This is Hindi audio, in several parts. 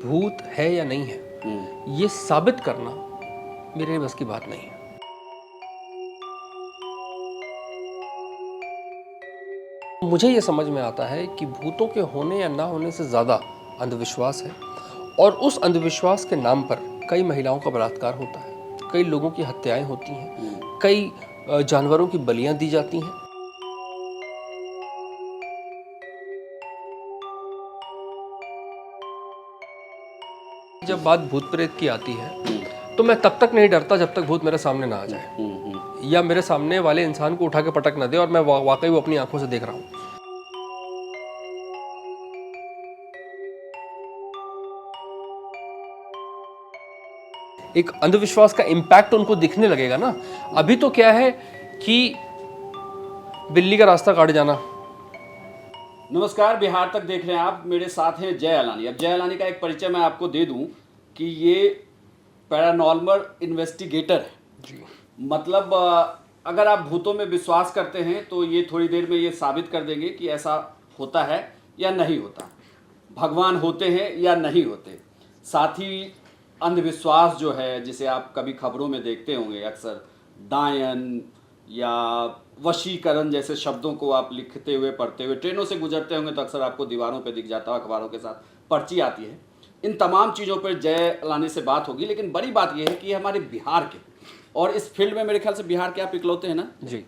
भूत है या नहीं है, ये साबित करना मेरे बस की बात नहीं है। मुझे ये समझ में आता है कि भूतों के होने या ना होने से ज़्यादा अंधविश्वास है, और उस अंधविश्वास के नाम पर कई महिलाओं का बलात्कार होता है, कई लोगों की हत्याएं होती हैं, कई जानवरों की बलियां दी जाती हैं। जब बात भूत प्रेत की आती है तो मैं तब तक नहीं डरता जब तक भूत मेरे सामने ना आ जाए या मेरे सामने वाले इंसान को उठा के पटक ना दे और मैं वाकई वो अपनी आंखों से देख रहा हूँ। एक अंधविश्वास का इम्पैक्ट उनको दिखने लगेगा ना। अभी तो क्या है कि बिल्ली का रास्ता काट जाना। नमस्कार, बिहार तक देख रहे हैं आप, मेरे साथ हैं जय अलानी। अब जय अलानी का एक परिचय मैं आपको दे दूं कि ये पैरानॉर्मल इन्वेस्टिगेटर है जी। मतलब अगर आप भूतों में विश्वास करते हैं तो ये थोड़ी देर में ये साबित कर देंगे कि ऐसा होता है या नहीं होता, भगवान होते हैं या नहीं होते। साथ ही अंधविश्वास जो है, जिसे आप कभी खबरों में देखते होंगे, अक्सर दायन या वशीकरण जैसे शब्दों को आप लिखते हुए पढ़ते हुए ट्रेनों से गुजरते होंगे तो अक्सर आपको दीवारों पे दिख जाता है, अखबारों के साथ पर्ची आती है। इन तमाम चीज़ों पर जय अलानी से बात होगी, लेकिन बड़ी बात यह है कि हमारे बिहार के, और इस फील्ड में मेरे ख्याल से बिहार के आप इकलौते हैं ना जी।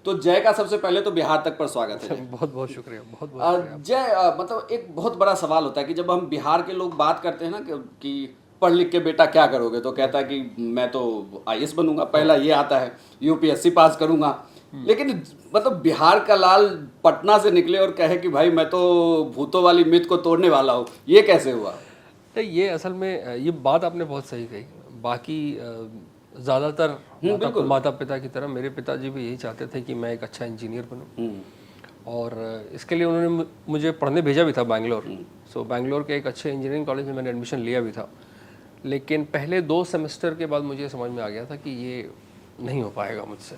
तो जय का सबसे पहले तो बिहार तक पर स्वागत है। बहुत बहुत शुक्रिया, बहुत बहुत शुक्रिया। जय, मतलब एक बहुत बड़ा सवाल होता है कि जब हम बिहार के लोग बात करते हैं ना कि पढ़ लिख के बेटा क्या करोगे, तो कहता है कि मैं तो आईएएस बनूंगा, पहला ये आता है, यूपीएससी पास करूंगा। लेकिन मतलब बिहार का लाल पटना से निकले और कहे कि भाई मैं तो भूतों वाली मिथ को तोड़ने वाला हूँ, ये कैसे हुआ? तो ये असल में ये बात आपने बहुत सही कही। बाकी ज़्यादातर माता पिता की तरह मेरे पिताजी भी यही चाहते थे कि मैं एक अच्छा इंजीनियर बनूं, और इसके लिए उन्होंने मुझे पढ़ने भेजा भी था बैंगलोर। सो बैंगलोर के एक अच्छे इंजीनियरिंग कॉलेज में मैंने एडमिशन लिया भी था, लेकिन पहले 2 सेमेस्टर के बाद मुझे समझ में आ गया था कि ये नहीं हो पाएगा मुझसे।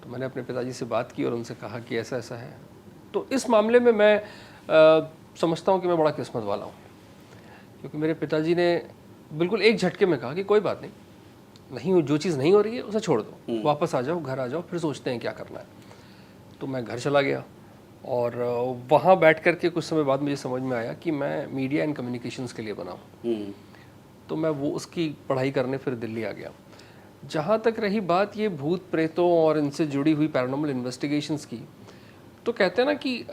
तो मैंने अपने पिताजी से बात की और उनसे कहा कि ऐसा ऐसा है। तो इस मामले में मैं समझता हूँ कि मैं बड़ा किस्मत वाला हूँ, क्योंकि मेरे पिताजी ने बिल्कुल एक झटके में कहा कि कोई बात नहीं, जो चीज़ नहीं हो रही है उसे छोड़ दो, वापस आ जाओ, घर आ जाओ, फिर सोचते हैं क्या करना है। तो मैं घर चला गया और वहाँ बैठ कर के कुछ समय बाद मुझे समझ में आया कि मैं मीडिया एंड कम्युनिकेशंस के लिए बना हूँ। तो मैं वो उसकी पढ़ाई करने फिर दिल्ली आ गया। जहाँ तक रही बात ये भूत प्रेतों और इनसे जुड़ी हुई पैरानॉर्मल इन्वेस्टिगेशंस की, तो कहते हैं ना कि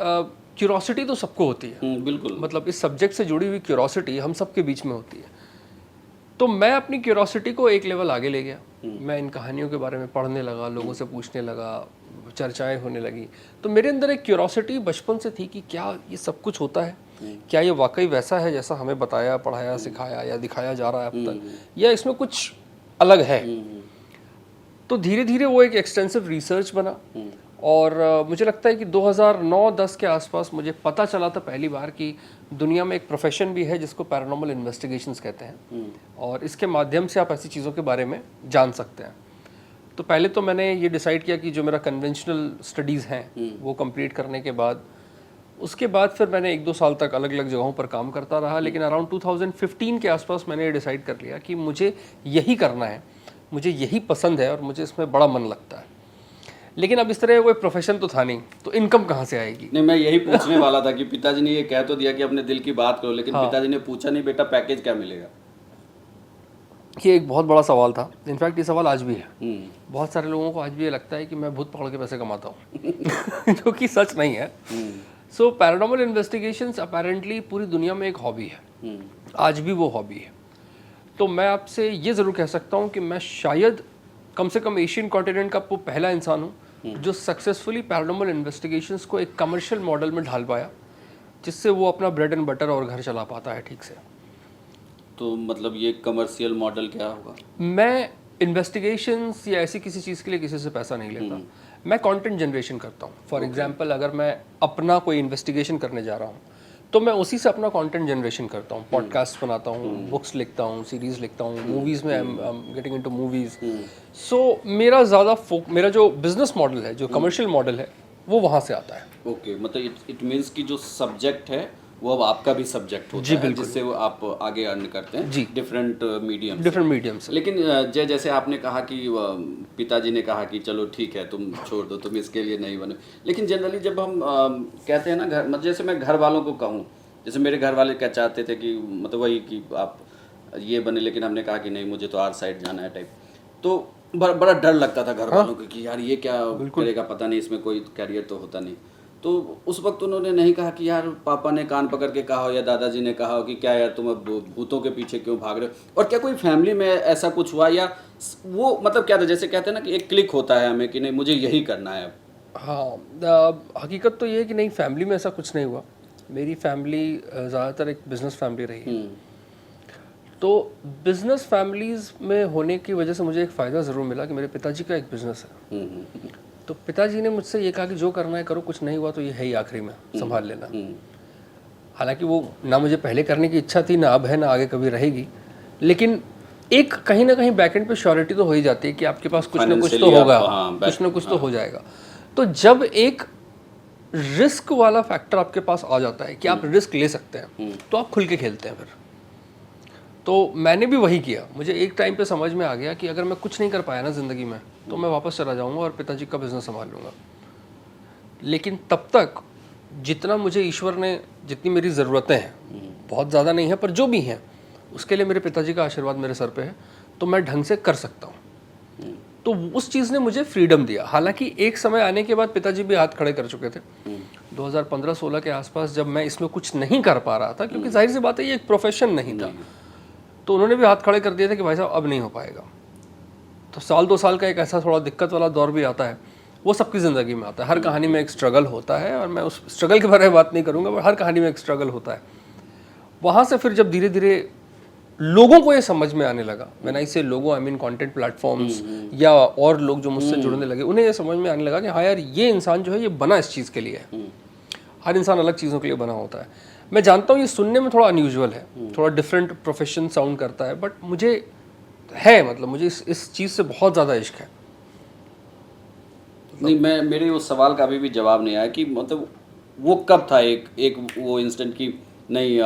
क्यूरोसिटी तो सबको होती है। बिल्कुल, मतलब इस सब्जेक्ट से जुड़ी हुई क्यूरोसिटी हम सबके बीच में होती है। तो मैं अपनी क्यूरोसिटी को एक लेवल आगे ले गया। मैं इन कहानियों के बारे में पढ़ने लगा, लोगों से पूछने लगा, चर्चाएं होने लगी। तो मेरे अंदर एक क्यूरोसिटी बचपन से थी कि क्या ये सब कुछ होता है, क्या ये वाकई वैसा है जैसा हमें बताया, पढ़ाया, सिखाया या दिखाया जा रहा है अब तक, या इसमें कुछ अलग है। तो धीरे धीरे वो एक एक्सटेंसिव रिसर्च बना, और मुझे लगता है कि 2009-10 के आसपास मुझे पता चला था पहली बार कि दुनिया में एक प्रोफेशन भी है जिसको पैरानॉर्मल इन्वेस्टिगेशंस कहते हैं, और इसके माध्यम से आप ऐसी चीज़ों के बारे में जान सकते हैं। तो पहले तो मैंने ये डिसाइड किया कि जो मेरा कन्वेंशनल स्टडीज़ हैं वो कंप्लीट करने के बाद, उसके बाद फिर मैंने 1-2 साल तक अलग अलग जगहों पर काम करता रहा। लेकिन अराउंड 2015 के आसपास मैंने ये डिसाइड कर लिया कि मुझे यही करना है, मुझे यही पसंद है और मुझे इसमें बड़ा मन लगता है। लेकिन अब इस तरह कोई प्रोफेशन तो था नहीं, तो इनकम कहाँ से आएगी? नहीं, मैं यही पूछने वाला था कि पिताजी ने ये कह तो दिया कि अपने दिल की बात करो, लेकिन पिताजी ने पूछा नहीं बेटा पैकेज क्या मिलेगा। ये एक बहुत बड़ा सवाल था। इनफैक्ट ये सवाल आज भी है। बहुत सारे लोगों को आज भी ये लगता है कि मैं भूत पकड़ के पैसे कमाता हूँ जो कि सच नहीं है। सो पैरानॉर्मल इन्वेस्टिगेशंस अपेरेंटली पूरी दुनिया में एक हॉबी है, आज भी वो हॉबी है। तो मैं आपसे ये ज़रूर कह सकता हूँ कि मैं शायद कम से कम एशियन कॉन्टिनेंट का वो पहला इंसान हूँ जो सक्सेसफुली पैरानॉर्मल इन्वेस्टिगेशंस को एक कमर्शियल मॉडल में ढाल पाया, जिससे वो अपना ब्रेड एंड बटर और घर चला पाता है ठीक से। तो मतलब ये कमर्शियल मॉडल क्या होगा? मैं इन्वेस्टिगेशंस या ऐसी किसी चीज़ के लिए किसी से पैसा नहीं लेता। मैं कंटेंट जनरेशन करता हूँ। फॉर एग्जांपल, अगर मैं अपना कोई इन्वेस्टिगेशन करने जा रहा हूँ तो मैं उसी से अपना कंटेंट जनरेशन करता हूँ। पॉडकास्ट बनाता हूँ, बुक्स लिखता हूँ, सीरीज़ लिखता हूँ, मूवीज़ में I am getting into movies. So मेरा मेरा जो बिजनेस मॉडल है, जो कमर्शियल मॉडल है, वो वहाँ से आता है। ओके, मतलब इट मीन्स कि जो सब्जेक्ट है वो अब आपका भी सब्जेक्ट होता है जिससे वो आप आगे अर्न करते हैं जी। डिफरेंट मीडियम डिफरेंट मीडियम से। लेकिन जैसे आपने कहा कि पिताजी ने कहा कि चलो ठीक है तुम छोड़ दो, तुम इसके लिए नहीं बने। लेकिन जनरली जब हम कहते हैं ना घर, मतलब जैसे मैं घर वालों को कहूँ, जैसे मेरे घर वाले क्या चाहते थे कि मतलब वही कि आप ये बने, लेकिन हमने कहा कि नहीं मुझे तो आर्ट साइड जाना है टाइप, तो बड़ा डर लगता था घर वालों को कि यार ये क्या करेगा, पता नहीं इसमें कोई कैरियर तो होता नहीं। तो उस वक्त उन्होंने नहीं कहा कि यार पापा ने कान पकड़ के कहा हो या दादाजी ने कहा हो कि क्या यार तुम अब भूतों के पीछे क्यों भाग रहे हो? और क्या कोई फैमिली में ऐसा कुछ हुआ, या वो मतलब क्या था, जैसे कहते हैं ना कि एक क्लिक होता है हमें कि नहीं मुझे यही करना है अब? हाँ, हकीकत तो ये है कि नहीं, फैमिली में ऐसा कुछ नहीं हुआ। मेरी फैमिली ज़्यादातर एक बिजनेस फैमिली रही है। तो बिजनेस फैमिलीज में होने की वजह से मुझे एक फ़ायदा ज़रूर मिला कि मेरे पिताजी का एक बिजनेस है। तो पिताजी ने मुझसे ये कहा कि जो करना है करो, कुछ नहीं हुआ तो ये है ही आखिरी में, संभाल लेना। हालांकि वो ना मुझे पहले करने की इच्छा थी, ना अब है, ना आगे कभी रहेगी, लेकिन एक कहीं ना कहीं बैकएंड पे श्योरिटी तो हो ही जाती है कि आपके पास कुछ ना कुछ तो होगा, कुछ ना कुछ तो हो जाएगा। तो जब एक रिस्क वाला फैक्टर आपके पास आ जाता है कि आप रिस्क ले सकते हैं, तो आप खुल के खेलते हैं फिर। तो मैंने भी वही किया। मुझे एक टाइम पे समझ में आ गया कि अगर मैं कुछ नहीं कर पाया ना ज़िंदगी में, तो मैं वापस चला जाऊंगा और पिताजी का बिज़नेस संभाल लूँगा। लेकिन तब तक जितना मुझे ईश्वर ने, जितनी मेरी ज़रूरतें हैं, बहुत ज़्यादा नहीं है पर जो भी हैं, उसके लिए मेरे पिताजी का आशीर्वाद मेरे सर पे है, तो मैं ढंग से कर सकता हूँ। तो उस चीज़ ने मुझे फ्रीडम दिया। हालांकि एक समय आने के बाद पिताजी भी हाथ खड़े कर चुके थे। 2015-16 के आसपास जब मैं इसमें कुछ नहीं कर पा रहा था, क्योंकि जाहिर सी बात है ये एक प्रोफेशन नहीं था, तो उन्होंने भी हाथ खड़े कर दिए थे कि भाई साहब अब नहीं हो पाएगा। तो साल 2 साल का एक ऐसा थोड़ा दिक्कत वाला दौर भी आता है, वो सबकी ज़िंदगी में आता है। हर कहानी में एक स्ट्रगल होता है, और मैं उस स्ट्रगल के बारे में बात नहीं करूँगा, पर हर कहानी में एक स्ट्रगल होता है। वहाँ से फिर जब धीरे धीरे लोगों को ये समझ में आने लगा, मैंने इससे लोगों, आई मीन कंटेंट प्लेटफॉर्म्स या और लोग जो मुझसे जुड़ने लगे, उन्हें ये समझ में आने लगा कि हाँ यार ये इंसान जो है ये बना इस चीज़ के लिए है। हर इंसान अलग चीज़ों के लिए बना होता है। मैं जानता हूँ ये सुनने में थोड़ा अनयूजुअल है, थोड़ा डिफरेंट प्रोफेशन साउंड करता है, बट मुझे है, मतलब मुझे इस चीज़ से बहुत ज़्यादा इश्क है। नहीं, मेरे उस सवाल का अभी भी जवाब नहीं आया कि मतलब वो कब था एक वो इंस्टेंट की नहीं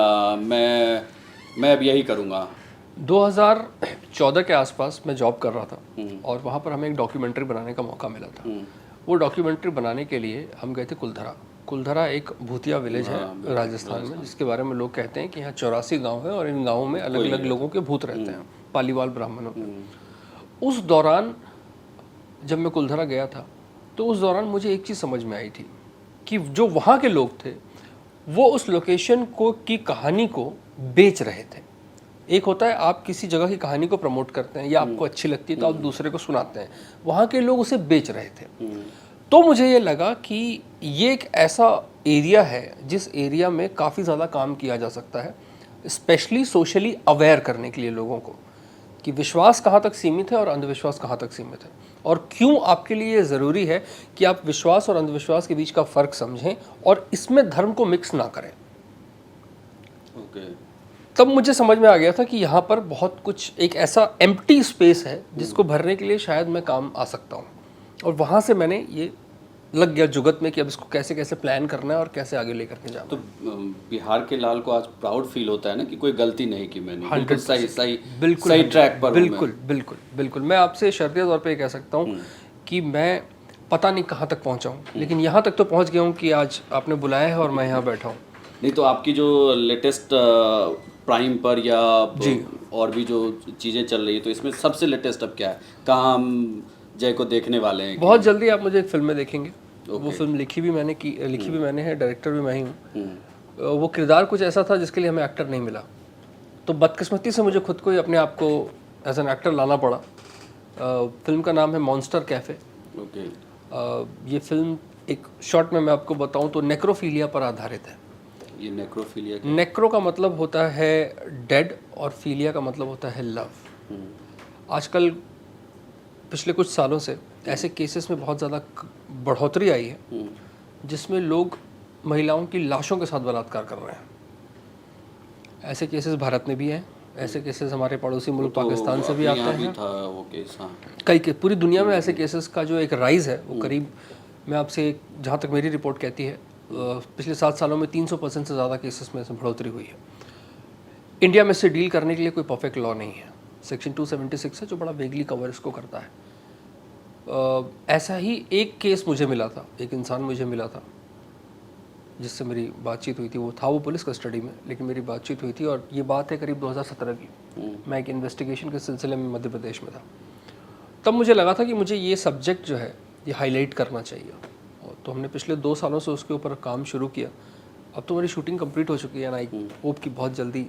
मैं अब यही करूँगा। 2014 के आसपास मैं जॉब कर रहा था, और वहाँ पर हमें एक डॉक्यूमेंट्री बनाने का मौका मिला था। वो डॉक्यूमेंट्री बनाने के लिए हम गए थे कुलधरा। कुलधरा एक भूतिया विलेज है राजस्थान में, जिसके बारे में लोग कहते हैं कि यहाँ 84 गांव है और इन गांवों में अलग अलग लोगों के भूत रहते हैं, पालीवाल ब्राह्मणों के। उस दौरान जब मैं कुलधरा गया था, तो उस दौरान मुझे एक चीज़ समझ में आई थी कि जो वहाँ के लोग थे वो उस लोकेशन को की कहानी को बेच रहे थे। एक होता है आप किसी जगह की कहानी को प्रमोट करते हैं या आपको अच्छी लगती है तो आप दूसरे को सुनाते हैं, वहाँ के लोग उसे बेच रहे थे। तो मुझे ये लगा कि ये एक ऐसा एरिया है जिस एरिया में काफ़ी ज़्यादा काम किया जा सकता है, स्पेशली सोशली अवेयर करने के लिए लोगों को, कि विश्वास कहाँ तक सीमित है और अंधविश्वास कहाँ तक सीमित है, और क्यों आपके लिए ये ज़रूरी है कि आप विश्वास और अंधविश्वास के बीच का फ़र्क समझें और इसमें धर्म को मिक्स ना करें। तब मुझे समझ में आ गया था कि यहाँ पर बहुत कुछ एक ऐसा एम्प्टी स्पेस है जिसको भरने के लिए शायद मैं काम आ सकता हूँ। और वहाँ से मैंने ये लग गया जुगत में कि अब इसको कैसे कैसे प्लान करना है और कैसे आगे लेकर के जाना। तो बिहार के लाल को आज प्राउड फील होता है ना कि कोई गलती नहीं की मैंने, बिल्कुल सही ट्रैक पर। बिल्कुल बिल्कुल बिल्कुल। मैं आपसे शर्तिया तौर पे कह सकता हूँ कि मैं पता नहीं कहाँ तक पहुँचा हूँ, लेकिन यहाँ तक तो पहुँच गया हूँ कि आज आपने बुलाया है और मैं यहाँ बैठा हूँ। नहीं तो आपकी जो लेटेस्ट प्राइम पर या और भी जो चीज़ें चल रही है, तो इसमें सबसे लेटेस्ट अब क्या है, कहाँ हम जय को देखने वाले हैं? बहुत जल्दी आप मुझे एक फिल्म में देखेंगे। वो फिल्म लिखी भी मैंने है, डायरेक्टर भी मैं ही हूँ। वो किरदार कुछ ऐसा था जिसके लिए हमें एक्टर नहीं मिला, तो बदकिस्मती से मुझे खुद को ही अपने आप को एज एन एक्टर लाना पड़ा। फिल्म का नाम है मॉन्स्टर कैफ़े। ये फिल्म एक शॉर्ट में मैं आपको बताऊँ तो नेक्रोफीलिया पर आधारित है। ये नेक्रोफीलिया, नेक्रो का मतलब होता है डेड और फीलिया का मतलब होता है लव। आजकल पिछले कुछ सालों से ऐसे केसेस में बहुत ज़्यादा बढ़ोतरी आई है जिसमें लोग महिलाओं की लाशों के साथ बलात्कार कर रहे हैं। ऐसे केसेस भारत में भी हैं, ऐसे केसेस हमारे पड़ोसी मुल्क पाकिस्तान से भी आते हैं। वो केस कई पूरी दुनिया में ऐसे केसेस का जो एक राइज है वो करीब, मैं आपसे जहाँ तक मेरी रिपोर्ट कहती है पिछले 7 सालों में 300% से ज़्यादा केसेस में इसमें बढ़ोतरी हुई है। इंडिया में इससे डील करने के लिए कोई परफेक्ट लॉ नहीं है। सेक्शन 276 है जो बड़ा वेगली कवर इसको करता है। ऐसा ही एक केस मुझे मिला था, एक इंसान मुझे मिला था जिससे मेरी बातचीत हुई थी। वो पुलिस कस्टडी में, लेकिन मेरी बातचीत हुई थी और ये बात है करीब 2017 की। मैं एक इन्वेस्टिगेशन के सिलसिले में मध्य प्रदेश में था। तब मुझे लगा था कि मुझे ये सब्जेक्ट जो है ये हाईलाइट करना चाहिए, और तो हमने पिछले 2 सालों से उसके ऊपर काम शुरू किया। अब तो मेरी शूटिंग कंप्लीट हो चुकी है ना, आई होप कि बहुत जल्दी।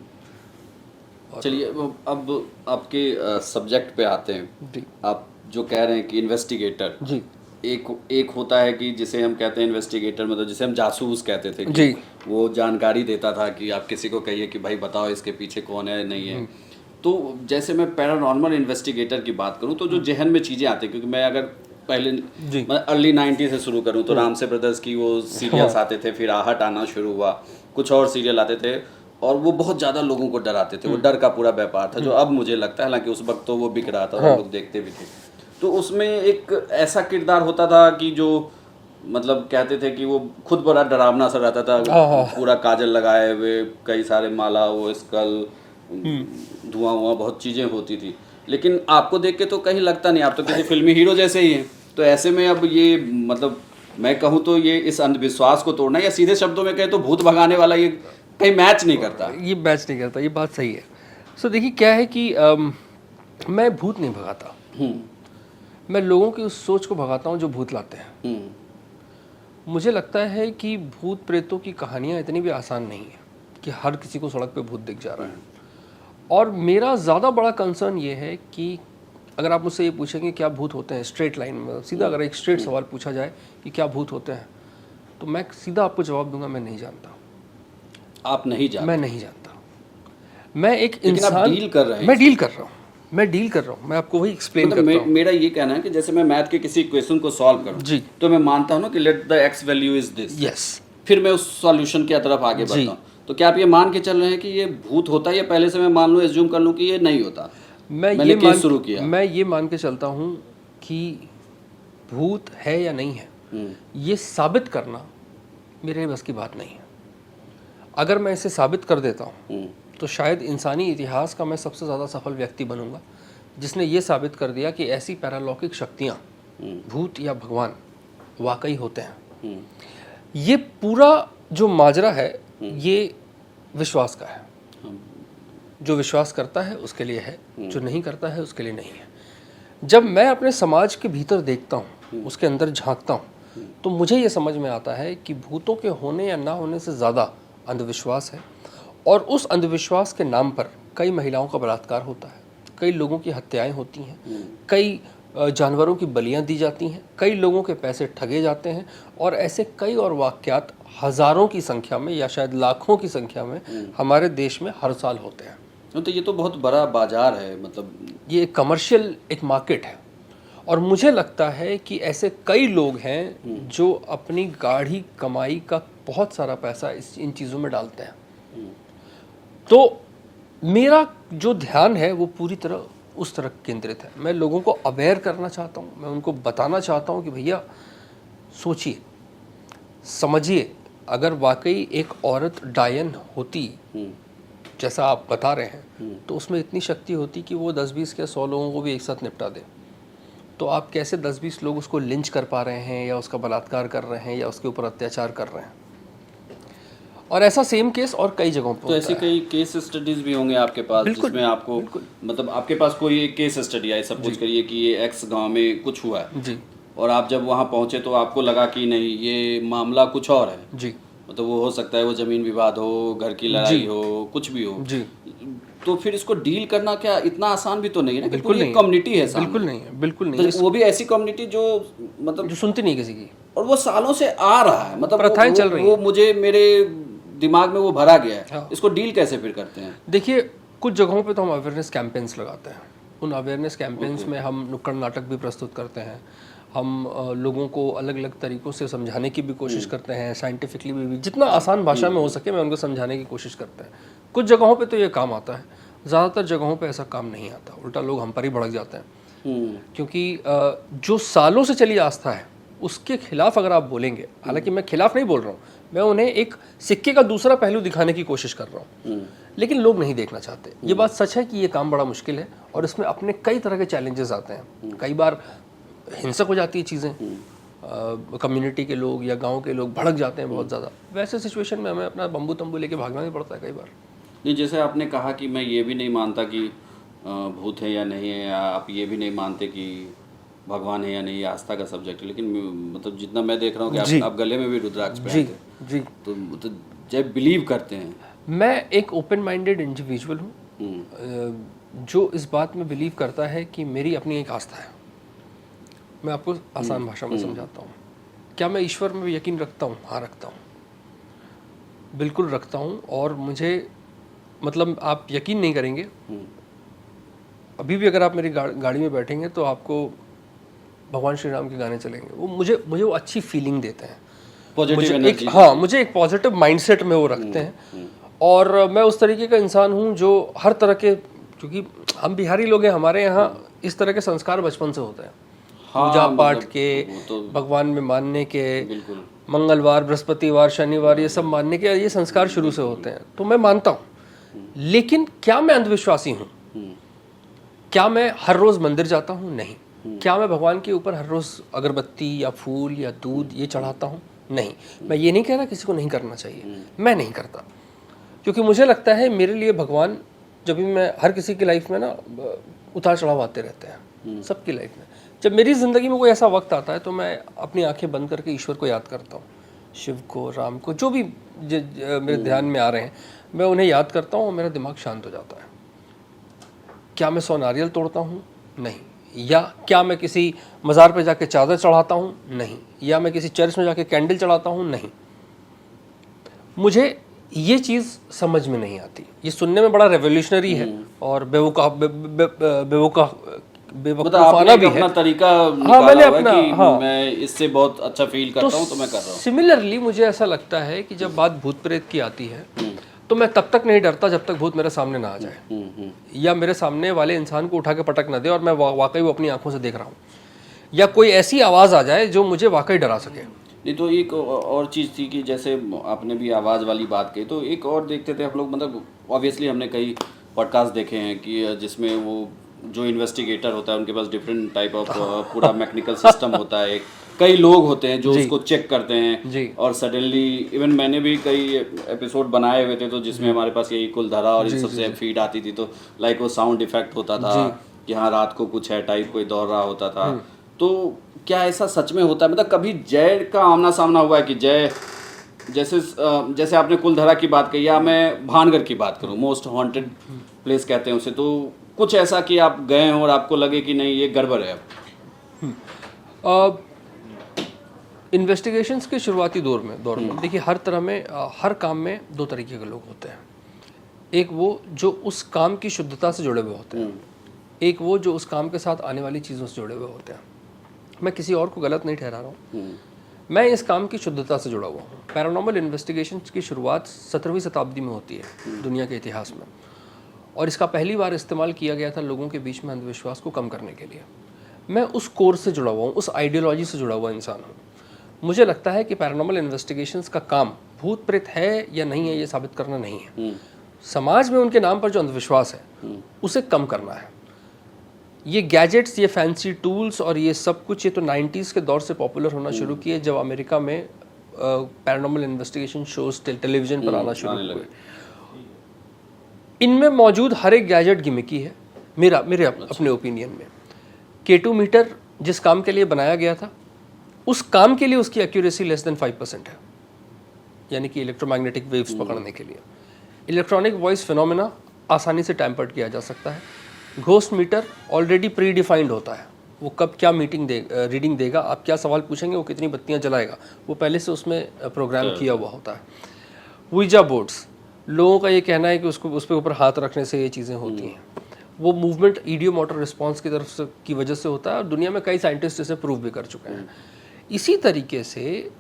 चलिए अब आपके सब्जेक्ट पे आते हैं। जी आप जो कह रहे हैं कि इन्वेस्टिगेटर, जी एक होता है कि जिसे हम कहते हैं इन्वेस्टिगेटर, मतलब जिसे हम जासूस कहते थे कि जी। वो जानकारी देता था कि आप किसी को कहिए कि भाई बताओ इसके पीछे कौन है नहीं है। तो जैसे मैं पैरानॉर्मल इन्वेस्टिगेटर की बात करूं तो जो जहन में चीज़ें आती हैं, क्योंकि मैं अगर पहले मैं अर्ली 90 से शुरू करूं तो रामसे ब्रदर्स की वो सीरियल्स आते थे, फिर आहट आना शुरू हुआ, कुछ और सीरियल आते थे और वो बहुत ज़्यादा लोगों को डराते थे। वो डर का पूरा व्यापार था जो अब मुझे लगता है, हालांकि उस वक्त तो वो बिक रहा था और लोग देखते भी थे। तो उसमें एक ऐसा किरदार होता था कि जो मतलब कहते थे कि वो खुद बड़ा डरावना सा रहता था, पूरा काजल लगाए हुए, कई सारे माला, वो स्कल, धुआं बहुत चीज़ें होती थी। लेकिन आपको देख के तो कहीं लगता नहीं, आप तो किसी फिल्मी हीरो जैसे ही हैं। तो ऐसे में अब ये मतलब मैं कहूँ तो ये इस अंधविश्वास को तोड़ना, या सीधे शब्दों में कहें तो भूत भगाने वाला, ये कहीं मैच नहीं करता। ये मैच नहीं करता, ये बात सही है। सो देखिए क्या है कि मैं भूत नहीं भगाता, मैं लोगों की उस सोच को भगाता हूँ जो भूत लाते हैं। मुझे लगता है कि भूत प्रेतों की कहानियाँ इतनी भी आसान नहीं है कि हर किसी को सड़क पे भूत दिख जा रहा है। और मेरा ज़्यादा बड़ा कंसर्न ये है कि अगर आप मुझसे ये पूछेंगे क्या भूत होते हैं, स्ट्रेट लाइन में सीधा अगर एक स्ट्रेट सवाल पूछा जाए कि क्या भूत होते हैं, तो मैं सीधा आपको जवाब दूंगा, मैं नहीं जानता। आप नहीं जानते? मैं नहीं जानता। मैं एक इंसान डील कर रहे हैं। मैं डील कर रहा हूँ, मैं आपको वही एक्सप्लेन करता हूँ। मेरा ये कहना है कि जैसे मैं मैथ के किसी क्वेश्चन को सॉल्व करूँ जी, तो मैं मानता हूँ ना कि let the x value is this, yes, फिर मैं उस सॉल्यूशन की तरफ आगे बढ़ता हूँ। तो क्या आप ये मान के चल रहे हैं कि ये भूत होता है, या पहले से मैं मान लूँ, एज्यूम कर लूँ कि ये नहीं होता? मैं ये मान के चलता हूँ कि भूत है या नहीं है, ये साबित करना मेरे बस की बात नहीं है। अगर मैं इसे साबित कर देता हूँ तो शायद इंसानी इतिहास का मैं सबसे ज़्यादा सफल व्यक्ति बनूंगा जिसने ये साबित कर दिया कि ऐसी पैरालौकिक शक्तियाँ, भूत या भगवान वाकई होते हैं। ये पूरा जो माजरा है ये विश्वास का है। जो विश्वास करता है उसके लिए है, जो नहीं करता है उसके लिए नहीं है। जब मैं अपने समाज के भीतर देखता हूँ, उसके अंदर झांकता हूँ, तो मुझे ये समझ में आता है कि भूतों के होने या ना होने से ज़्यादा अंधविश्वास है। और उस अंधविश्वास के नाम पर कई महिलाओं का बलात्कार होता है, कई लोगों की हत्याएं होती हैं, कई जानवरों की बलियां दी जाती हैं, कई लोगों के पैसे ठगे जाते हैं, और ऐसे कई और वाक़यात हज़ारों की संख्या में या शायद लाखों की संख्या में हमारे देश में हर साल होते हैं। तो ये तो बहुत बड़ा बाजार है, मतलब ये एक कमर्शियल एक मार्केट है। और मुझे लगता है कि ऐसे कई लोग हैं जो अपनी गाढ़ी कमाई का बहुत सारा पैसा इन चीज़ों में डालते हैं। तो मेरा जो ध्यान है वो पूरी तरह उस तरह केंद्रित है। मैं लोगों को अवेयर करना चाहता हूँ, मैं उनको बताना चाहता हूँ कि भैया सोचिए, समझिए, अगर वाकई एक औरत डायन होती जैसा आप बता रहे हैं तो उसमें इतनी शक्ति होती कि वो 10-20 या 100 लोगों को भी एक साथ निपटा दे। तो आप कैसे 10-20 लोग उसको लिंच कर पा रहे हैं, या उसका बलात्कार कर रहे हैं, या उसके ऊपर अत्याचार कर रहे हैं? और ऐसा सेम केस और कई जगहों पर। तो ऐसी कई केस स्टडीज भी होंगे आपके पास जिसमें आपको मतलब आपके पास कोई एक केस स्टडी आई, सपोज करिए कि ये एक्स गांव में कुछ हुआ है जी, और आप जब वहां पहुंचे तो आपको लगा कि नहीं ये मामला कुछ और है जी, मतलब वो हो सकता है वो जमीन विवाद हो, घर की लड़ाई हो, कुछ भी हो जी, तो फिर इसको डील करना क्या इतना आसान भी तो नहीं है ना? बिल्कुल नहीं, कम्युनिटी है, बिल्कुल नहीं है, बिल्कुल नहीं तो वो भी ऐसी कम्युनिटी जो मतलब जो सुनती नहीं किसी की, और वो सालों से आ रहा है, मतलब प्रथाएं चल रही वो मुझे मेरे दिमाग में वो भरा गया है। हाँ। इसको डील कैसे फिर करते हैं? देखिए कुछ जगहों पे तो हम अवेयरनेस कैंपेन्स लगाते हैं। उन अवेयरनेस कैंपेन्स में हम नुक्कड़ नाटक भी प्रस्तुत करते हैं, हम लोगों को अलग अलग तरीक़ों से समझाने की भी कोशिश करते हैं, साइंटिफिकली भी जितना आसान भाषा में हो सके मैं उनको समझाने की कोशिश करते हैं। कुछ जगहों पे तो ये काम आता है, ज़्यादातर जगहों पे ऐसा काम नहीं आता, उल्टा लोग हम पर ही भड़क जाते हैं। क्योंकि जो सालों से चली आस्था है उसके खिलाफ अगर आप बोलेंगे, हालांकि मैं खिलाफ नहीं बोल रहा हूँ, मैं उन्हें एक सिक्के का दूसरा पहलू दिखाने की कोशिश कर रहा हूँ, लेकिन लोग नहीं देखना चाहते। ये बात सच है कि ये काम बड़ा मुश्किल है और इसमें अपने कई तरह के चैलेंजेस आते हैं। कई बार हिंसक हो जाती है चीज़ें, कम्युनिटी के लोग या गांव के लोग भड़क जाते हैं बहुत ज़्यादा। वैसे सिचुएशन में हमें अपना बम्बू तंबू लेके भागना भी पड़ता है कई बार। नहीं, जैसे आपने कहा कि मैं ये भी नहीं मानता कि भूत है या नहीं है, या आप ये भी नहीं मानते कि भगवान है या नहीं, ये आस्था का सब्जेक्ट है, लेकिन मतलब जितना मैं देख रहा हूँ कि आप गले में भी रुद्राक्ष पहनते हैं। जी, तो जब बिलीव करते हैं। मैं एक ओपन माइंडेड इंडिविजुअल हूँ जो इस बात में बिलीव करता है कि मेरी अपनी एक आस्था है। मैं आपको आसान भाषा में समझाता हूँ। क्या मैं ईश्वर में यकीन रखता हूँ? हाँ, रखता हूँ, बिल्कुल रखता हूँ। और मुझे मतलब आप यकीन नहीं करेंगे, अभी भी अगर आप मेरी गाड़ी में बैठेंगे तो आपको भगवान श्री राम के गाने चलेंगे। वो मुझे वो अच्छी फीलिंग देते हैं, मुझे एक पॉजिटिव माइंडसेट में वो रखते हैं। और मैं उस तरीके का इंसान हूँ जो हर तरह के, क्योंकि हम बिहारी लोग हैं, हमारे यहाँ इस तरह के संस्कार बचपन से होते हैं। पूजा पाठ के, भगवान में मानने के, मंगलवार, बृहस्पतिवार, शनिवार, ये सब मानने के, ये संस्कार शुरू से होते हैं। तो मैं मानता हूँ, लेकिन क्या मैं अंधविश्वासी हूँ? क्या मैं हर रोज मंदिर जाता हूँ? नहीं। क्या मैं भगवान के ऊपर हर रोज अगरबत्ती या फूल या दूध ये चढ़ाता हूँ? नहीं। मैं ये नहीं कह रहा किसी को नहीं करना चाहिए, मैं नहीं करता, क्योंकि मुझे लगता है मेरे लिए भगवान, जब भी मैं, हर किसी की लाइफ में ना उतार चढ़ाव आते रहते हैं, सबकी लाइफ में। जब मेरी ज़िंदगी में कोई ऐसा वक्त आता है तो मैं अपनी आंखें बंद करके ईश्वर को याद करता हूँ, शिव को, राम को, जो भी मेरे ध्यान में आ रहे हैं, मैं उन्हें याद करता हूँ और मेरा दिमाग शांत हो जाता है। क्या मैं 100 नारियल तोड़ता हूँ? नहीं। या क्या मैं किसी मज़ार पे जाके चादर चढ़ाता हूँ? नहीं। या मैं किसी चर्च में जाके कैंडल चढ़ाता हूँ? नहीं। मुझे ये चीज़ समझ में नहीं आती। ये सुनने में बड़ा रेवोल्यूशनरी है और बेवकूफ़ाना भी है। अपना तरीका हाँ, मैंने अपना, हाँ, मैं इससे बहुत अच्छा फील करता हूँ तो मैं कर रहा हूँ। सिमिलरली मुझे ऐसा लगता है कि जब बात भूत प्रेत की आती है तो मैं तब तक नहीं डरता जब तक भूत मेरे सामने ना आ जाए या मेरे सामने वाले इंसान को उठा के पटक ना दे और मैं वाकई वो अपनी आंखों से देख रहा हूँ, या कोई ऐसी आवाज़ आ जाए जो मुझे वाकई डरा सके। नहीं, तो एक और चीज़ थी कि जैसे आपने भी आवाज़ वाली बात कही, तो एक और देखते थे आप लोग, मतलब ऑब्वियसली हमने कई पॉडकास्ट देखे हैं कि जिसमें वो जो इन्वेस्टिगेटर होता है उनके पास डिफरेंट टाइप ऑफ पूरा मैकेनिकल सिस्टम होता है, कई लोग होते हैं जो उसको चेक करते हैं। और सडनली इवन मैंने भी कई एपिसोड बनाए हुए थे तो जिसमें हमारे पास यही कुलधरा और इन सबसे फीड आती थी, तो लाइक वो साउंड इफेक्ट होता था कि हाँ रात को कुछ है टाइप कोई दौड़ रहा होता था। तो क्या ऐसा सच में होता है? मतलब कभी जय का आमना सामना हुआ है कि जय, जैसे आपने कुलधरा की बात कही, या मैं भानगढ़ की बात करूँ, मोस्ट हॉन्टेड प्लेस कहते हैं उसे, तो कुछ ऐसा कि आप गए हो और आपको लगे कि नहीं ये गड़बड़ है? इन्वेस्टिगेशंस के शुरुआती दौर में देखिए, हर तरह में, हर काम में दो तरीके के लोग होते हैं। एक वो जो उस काम की शुद्धता से जुड़े हुए होते हैं, एक वो जो उस काम के साथ आने वाली चीज़ों से जुड़े हुए होते हैं। मैं किसी और को गलत नहीं ठहरा रहा हूँ, मैं इस काम की शुद्धता से जुड़ा हुआ हूँ। पैरानॉर्मल इन्वेस्टिगेशंस की शुरुआत 17वीं शताब्दी में होती है दुनिया के इतिहास में, और इसका पहली बार इस्तेमाल किया गया था लोगों के बीच में अंधविश्वास को कम करने के लिए। मैं उस कोर्स से जुड़ा हुआ हूँ, उस आइडियोलॉजी से जुड़ा हुआ इंसान हूँ। मुझे लगता है कि पैरानॉर्मल इन्वेस्टिगेशंस का काम भूत प्रेत है या नहीं है ये साबित करना नहीं है, समाज में उनके नाम पर जो अंधविश्वास है उसे कम करना है। ये गैजेट्स, ये फैंसी टूल्स और ये सब कुछ, ये तो 90s के दौर से पॉपुलर होना शुरू किए जब अमेरिका में पैरानॉर्मल इन्वेस्टिगेशन शोज टेलीविजन पर आना शुरू हुए। इनमें मौजूद हर एक गैजेट गिमिकी है मेरे अपने ओपिनियन में। K2 मीटर जिस काम के लिए बनाया गया था, उस काम के लिए उसकी एक्यूरेसी लेस देन 5% है, यानी कि इलेक्ट्रोमैग्नेटिक वेव्स पकड़ने के लिए। इलेक्ट्रॉनिक वॉइस फिनोमेना आसानी से टैम्पर्ड किया जा सकता है। घोस्ट मीटर ऑलरेडी प्री डिफाइंड होता है, वो कब क्या रीडिंग देगा, आप क्या सवाल पूछेंगे, वो कितनी बत्तियां जलाएगा, वो पहले से उसमें प्रोग्राम किया हुआ होता है। वीजा बोर्ड्स, लोगों का ये कहना है कि उस पर ऊपर हाथ रखने से ये चीज़ें होती हैं। वो मूवमेंट ईडियो मोटर रिस्पॉन्स की तरफ से की वजह से होता है, और दुनिया में कई साइंटिस्ट इसे प्रूव भी कर चुके हैं। इसी तरीके से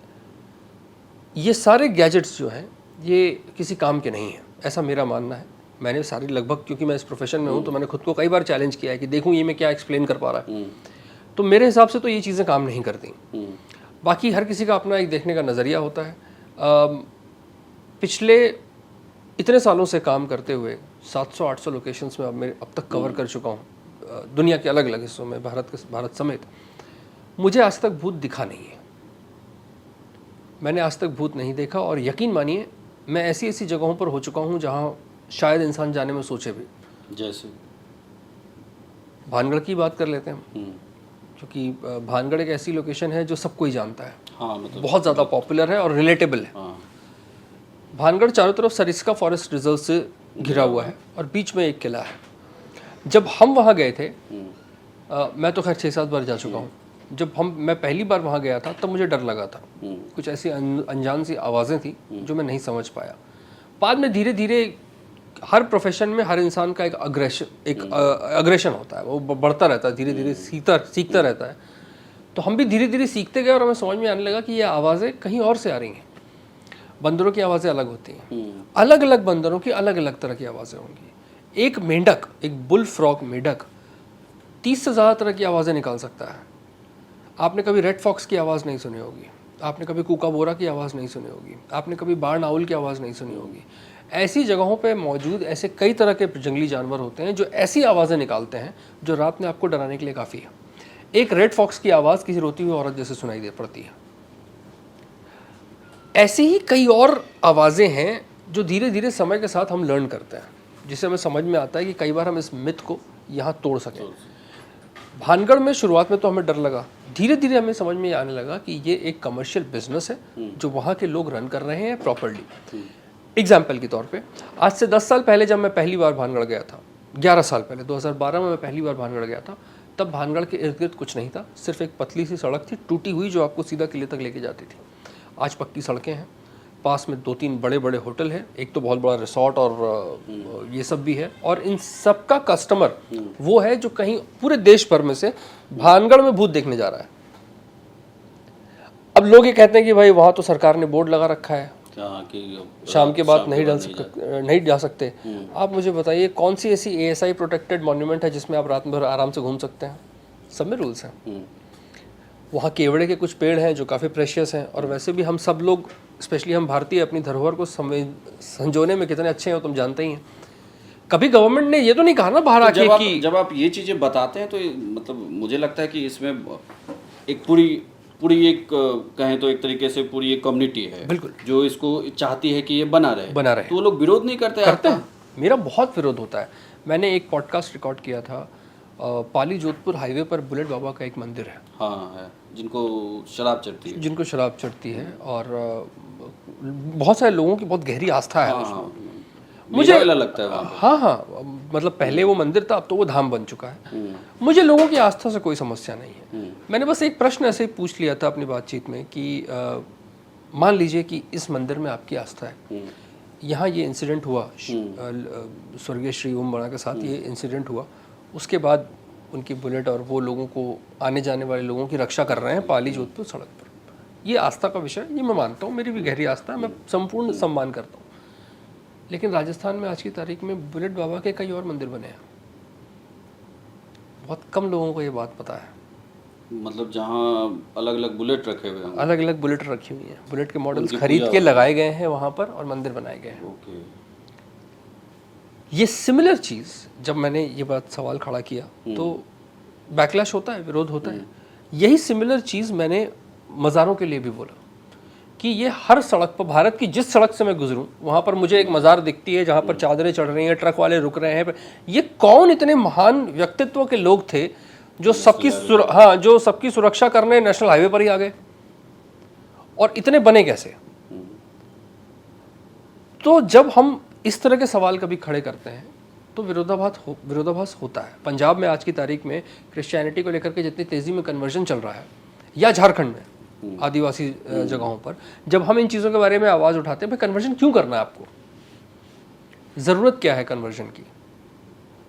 ये सारे गैजेट्स जो हैं ये किसी काम के नहीं हैं, ऐसा मेरा मानना है। मैंने सारी लगभग, क्योंकि मैं इस प्रोफेशन में हूँ तो मैंने खुद को कई बार चैलेंज किया है कि देखूँ ये मैं क्या एक्सप्लेन कर पा रहा है। तो मेरे हिसाब से तो ये चीज़ें काम नहीं करती। बाकी हर किसी का अपना एक देखने का नज़रिया होता है। पिछले इतने सालों से काम करते हुए 700-800 लोकेशंस में अब तक कवर कर चुका हूँ दुनिया के अलग अलग हिस्सों में, भारत समेत। मुझे आज तक भूत दिखा नहीं है, मैंने आज तक भूत नहीं देखा। और यकीन मानिए मैं ऐसी ऐसी जगहों पर हो चुका हूँ जहाँ शायद इंसान जाने में सोचे भी। जैसे भानगढ़ की बात कर लेते हैं, क्योंकि भानगढ़ एक ऐसी लोकेशन है जो सब कोई जानता है। हाँ, मतलब बहुत ज़्यादा पॉपुलर है और रिलेटेबल है। हाँ। भानगढ़ चारों तरफ सरिस्का फॉरेस्ट रिजर्व से घिरा हुआ है और बीच में एक किला है। जब हम वहाँ गए थे, मैं तो खैर 6-7 बार जा चुका हूँ, जब मैं पहली बार वहाँ गया था तब मुझे डर लगा था। कुछ ऐसी अनजान सी आवाज़ें थी जो मैं नहीं समझ पाया। बाद में धीरे धीरे हर प्रोफेशन में हर इंसान का एक अग्रेशन होता है, वो बढ़ता रहता है, धीरे धीरे सीखता रहता है। तो हम भी धीरे धीरे सीखते गए और हमें समझ में आने लगा कि ये आवाज़ें कहीं और से आ रही हैं। बंदरों की आवाज़ें अलग होती हैं, अलग अलग बंदरों की अलग अलग तरह की आवाज़ें होंगी। एक मेंढक, एक बुल फ्रॉग मेंढक 30 से ज़्यादा तरह की आवाज़ें निकाल सकता है। आपने कभी रेड फॉक्स की आवाज़ नहीं सुनी होगी, आपने कभी कूकाबोरा की आवाज़ नहीं सुनी होगी, आपने कभी बार्न आउल की आवाज़ नहीं सुनी होगी। ऐसी जगहों पे मौजूद ऐसे कई तरह के जंगली जानवर होते हैं जो ऐसी आवाज़ें निकालते हैं जो रात में आपको डराने के लिए काफ़ी है। एक रेड फॉक्स की आवाज़ किसी रोती हुई औरत जैसे सुनाई दे पड़ती है। ऐसी ही कई और आवाज़ें हैं जो धीरे धीरे समय के साथ हम लर्न करते हैं, जिससे हमें समझ में आता है कि कई बार हम इस मिथ को यहाँ तोड़ सकें। भानगढ़ में शुरुआत में तो हमें डर लगा, धीरे धीरे हमें समझ में आने लगा कि ये एक कमर्शियल बिजनेस है जो वहाँ के लोग रन कर रहे हैं प्रॉपर्ली। एग्जाम्पल के तौर पे आज से 10 साल पहले जब मैं पहली बार भानगढ़ गया था, 11 साल पहले 2012 में मैं पहली बार भानगढ़ गया था, तब भानगढ़ के इर्द गिर्द कुछ नहीं था, सिर्फ एक पतली सी सड़क थी टूटी हुई जो आपको सीधा किले तक लेके जाती थी। आज पक्की सड़कें हैं, पास में 2-3 बड़े बड़े होटल हैं, एक तो बहुत बड़ा रिसोर्ट और ये सब भी है। और इन सब का कस्टमर वो है जो कहीं पूरे देश भर में से भानगढ़ में भूत देखने जा रहा है। अब लोग ये कहते हैं कि भाई वहाँ तो सरकार ने बोर्ड लगा रखा है कि शाम के बाद नहीं जा सकते। आप मुझे बताइए कौन सी ऐसी ASI प्रोटेक्टेड मॉन्यूमेंट है जिसमें आप रात भर आराम से घूम सकते हैं? सब में रूल्स हैं। वहाँ केवड़े के कुछ पेड़ हैं जो काफ़ी प्रेशियस हैं, और वैसे भी हम सब लोग, स्पेशली हम भारतीय, अपनी धरोहर को संजोने में कितने अच्छे हैं वो तुम जानते ही हैं। कभी गवर्नमेंट ने ये तो नहीं कहा ना बाहर आके कि जब आप ये चीज़ें बताते हैं तो मतलब मुझे लगता है कि इसमें एक पूरी एक कहें तो एक तरीके से पूरी एक कम्युनिटी है बिल्कुल जो इसको चाहती है कि ये बना रहे। तो वो लोग विरोध नहीं करते हैं। मेरा बहुत विरोध होता है। मैंने एक पॉडकास्ट रिकॉर्ड किया था, पाली जोधपुर हाईवे पर बुलेट बाबा का एक मंदिर है। हाँ है, जिनको शराब चढ़ती है और बहुत सारे लोगों की बहुत गहरी आस्था है उसमें। मुझे लगता है वहाँ पे। हाँ, मतलब पहले वो मंदिर था, अब तो वो धाम बन चुका है। मुझे लोगों की आस्था से कोई समस्या नहीं है। मैंने बस एक प्रश्न ऐसे ही पूछ लिया था अपनी बातचीत में कि मान लीजिए कि इस मंदिर में आपकी आस्था है, यहाँ ये इंसिडेंट हुआ स्वर्गीय श्री ओम बड़ा के साथ, ये इंसिडेंट हुआ, उसके बाद उनकी बुलेट और वो लोगों को, आने जाने वाले लोगों की रक्षा कर रहे हैं पाली जोधपुर सड़क पर। ये आस्था का विषय, ये मैं मानता हूँ, मेरी भी गहरी आस्था है, मैं संपूर्ण सम्मान करता हूँ। लेकिन राजस्थान में आज की तारीख में बुलेट बाबा के कई और मंदिर बने हैं। बहुत कम लोगों को ये बात पता है। मतलब जहाँ अलग अलग बुलेट रखे हुए हैं, अलग अलग बुलेट रखी हुई हैं, बुलेट के मॉडल्स खरीद के लगाए गए हैं वहाँ पर और मंदिर बनाए गए हैं। ओके। ये सिमिलर चीज़ जब मैंने ये बात सवाल खड़ा किया तो बैकलैश होता है, विरोध होता है। यही सिमिलर चीज़ मैंने मज़ारों के लिए भी बोला कि ये हर सड़क पर, भारत की जिस सड़क से मैं गुजरूं वहाँ पर मुझे एक मज़ार दिखती है जहाँ पर चादरें चढ़ रही हैं, ट्रक वाले रुक रहे हैं। ये कौन इतने महान व्यक्तित्व के लोग थे जो सबकी सुरक्षा करने नेशनल हाईवे पर ही आ गए, और इतने बने कैसे? तो जब हम इस तरह के सवाल कभी खड़े करते हैं तो विरोधाभास होता है। पंजाब में आज की तारीख में क्रिश्चियनिटी को लेकर के जितनी तेज़ी में कन्वर्जन चल रहा है, या झारखंड में आदिवासी जगहों पर, जब हम इन चीज़ों के बारे में आवाज़ उठाते हैं, भाई कन्वर्जन क्यों करना है आपको? ज़रूरत क्या है कन्वर्जन की?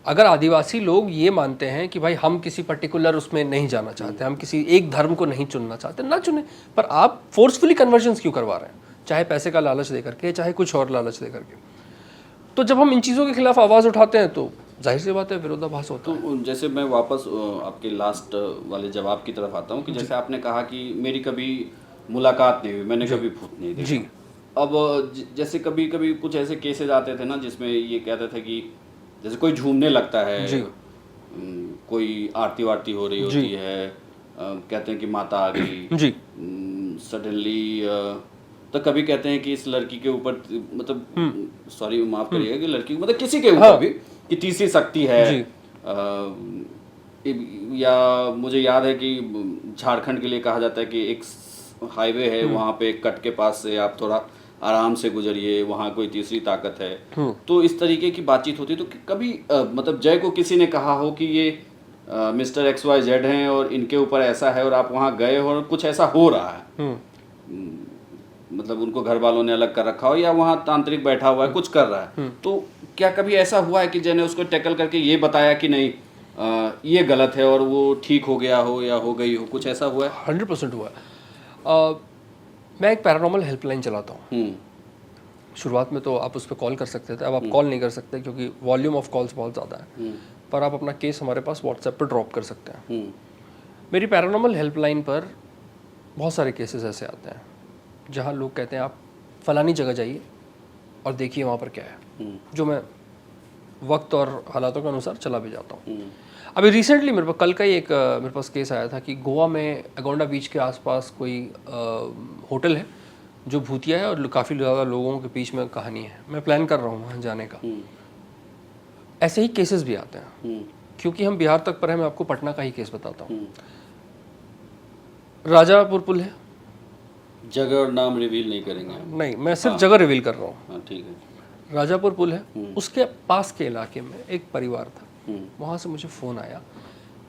अगर आदिवासी लोग ये मानते हैं कि भाई हम किसी पर्टिकुलर उसमें नहीं जाना चाहते, हम किसी एक धर्म को नहीं चुनना चाहते, ना चुने, पर आप फोर्सफुली कन्वर्जन क्यों करवा रहे हैं? चाहे पैसे का लालच दे करके, चाहे कुछ और लालच दे करके। तो जब हम इन चीज़ों के खिलाफ आवाज़ उठाते हैं तो जाहिर सी बात है विरोधाभास होता है। तो जैसे मैं वापस आपके लास्ट वाले जवाब की तरफ आता हूँ कि जैसे आपने कहा कि मेरी कभी मुलाकात नहीं हुई, मैंने कभी भूत नहीं देखा। जी। अब जैसे कभी कभी कुछ ऐसे केसेस आते थे ना जिसमें ये कहते थे कि जैसे कोई झूमने लगता है जी। कोई आरती वारती हो रही होती है, कहते हैं कि माता आ गई जी। सडनली, तो कभी कहते हैं कि इस लड़की के ऊपर मतलब सॉरी माफ करिएगा कि लड़की मतलब किसी के ऊपर भी कि तीसरी शक्ति है। जी। या मुझे याद है कि झारखंड के लिए कहा जाता है कि एक हाईवे है वहाँ पे कट के पास से आप थोड़ा आराम से गुजरिए, वहाँ कोई तीसरी ताकत है। तो इस तरीके की बातचीत होती है। तो कभी मतलब जय को किसी ने कहा हो कि ये मिस्टर XYZ हैं और इनके ऊपर ऐसा है और आप वहाँ गए हो और कुछ ऐसा हो रहा है, मतलब उनको घर वालों ने अलग कर रखा हो या वहाँ तांत्रिक बैठा हुआ है कुछ कर रहा है, तो क्या कभी ऐसा हुआ है कि जय ने उसको टैकल करके ये बताया कि नहीं ये गलत है और वो ठीक हो गया हो या हो गई हो, कुछ ऐसा हुआ है? 100% हुआ है। मैं एक पैरानॉर्मल हेल्पलाइन चलाता हूँ। शुरुआत में तो आप उस पर कॉल कर सकते थे, अब आप कॉल नहीं कर सकते क्योंकि वॉल्यूम ऑफ कॉल्स बहुत ज़्यादा है, पर आप अपना केस हमारे पास व्हाट्सएप पर ड्रॉप कर सकते हैं। मेरी पैरानॉर्मल हेल्पलाइन पर बहुत सारे केसेस ऐसे आते हैं जहाँ लोग कहते हैं आप फलानी जगह जाइए और देखिए वहाँ पर क्या है, जो मैं वक्त और हालातों के अनुसार चला भी जाता हूँ। अभी रिसेंटली मेरे पास कल का ही एक मेरे पास केस आया था कि गोवा में अगोंडा बीच के आसपास कोई होटल है जो भूतिया है और काफ़ी ज़्यादा लोगों के बीच में कहानी है। मैं प्लान कर रहा हूँ वहाँ जाने का। ऐसे ही केसेस भी आते हैं क्योंकि हम बिहार तक पर हैं। मैं आपको पटना का ही केस बताता हूँ। राजापुर पुल है, जगह और नाम रिवील नहीं करेंगे? नहीं, मैं सिर्फ जगह रिवील कर रहा हूँ। हाँ ठीक है। राजापुर पुल है, उसके पास के इलाके में एक परिवार था। वहाँ से मुझे फ़ोन आया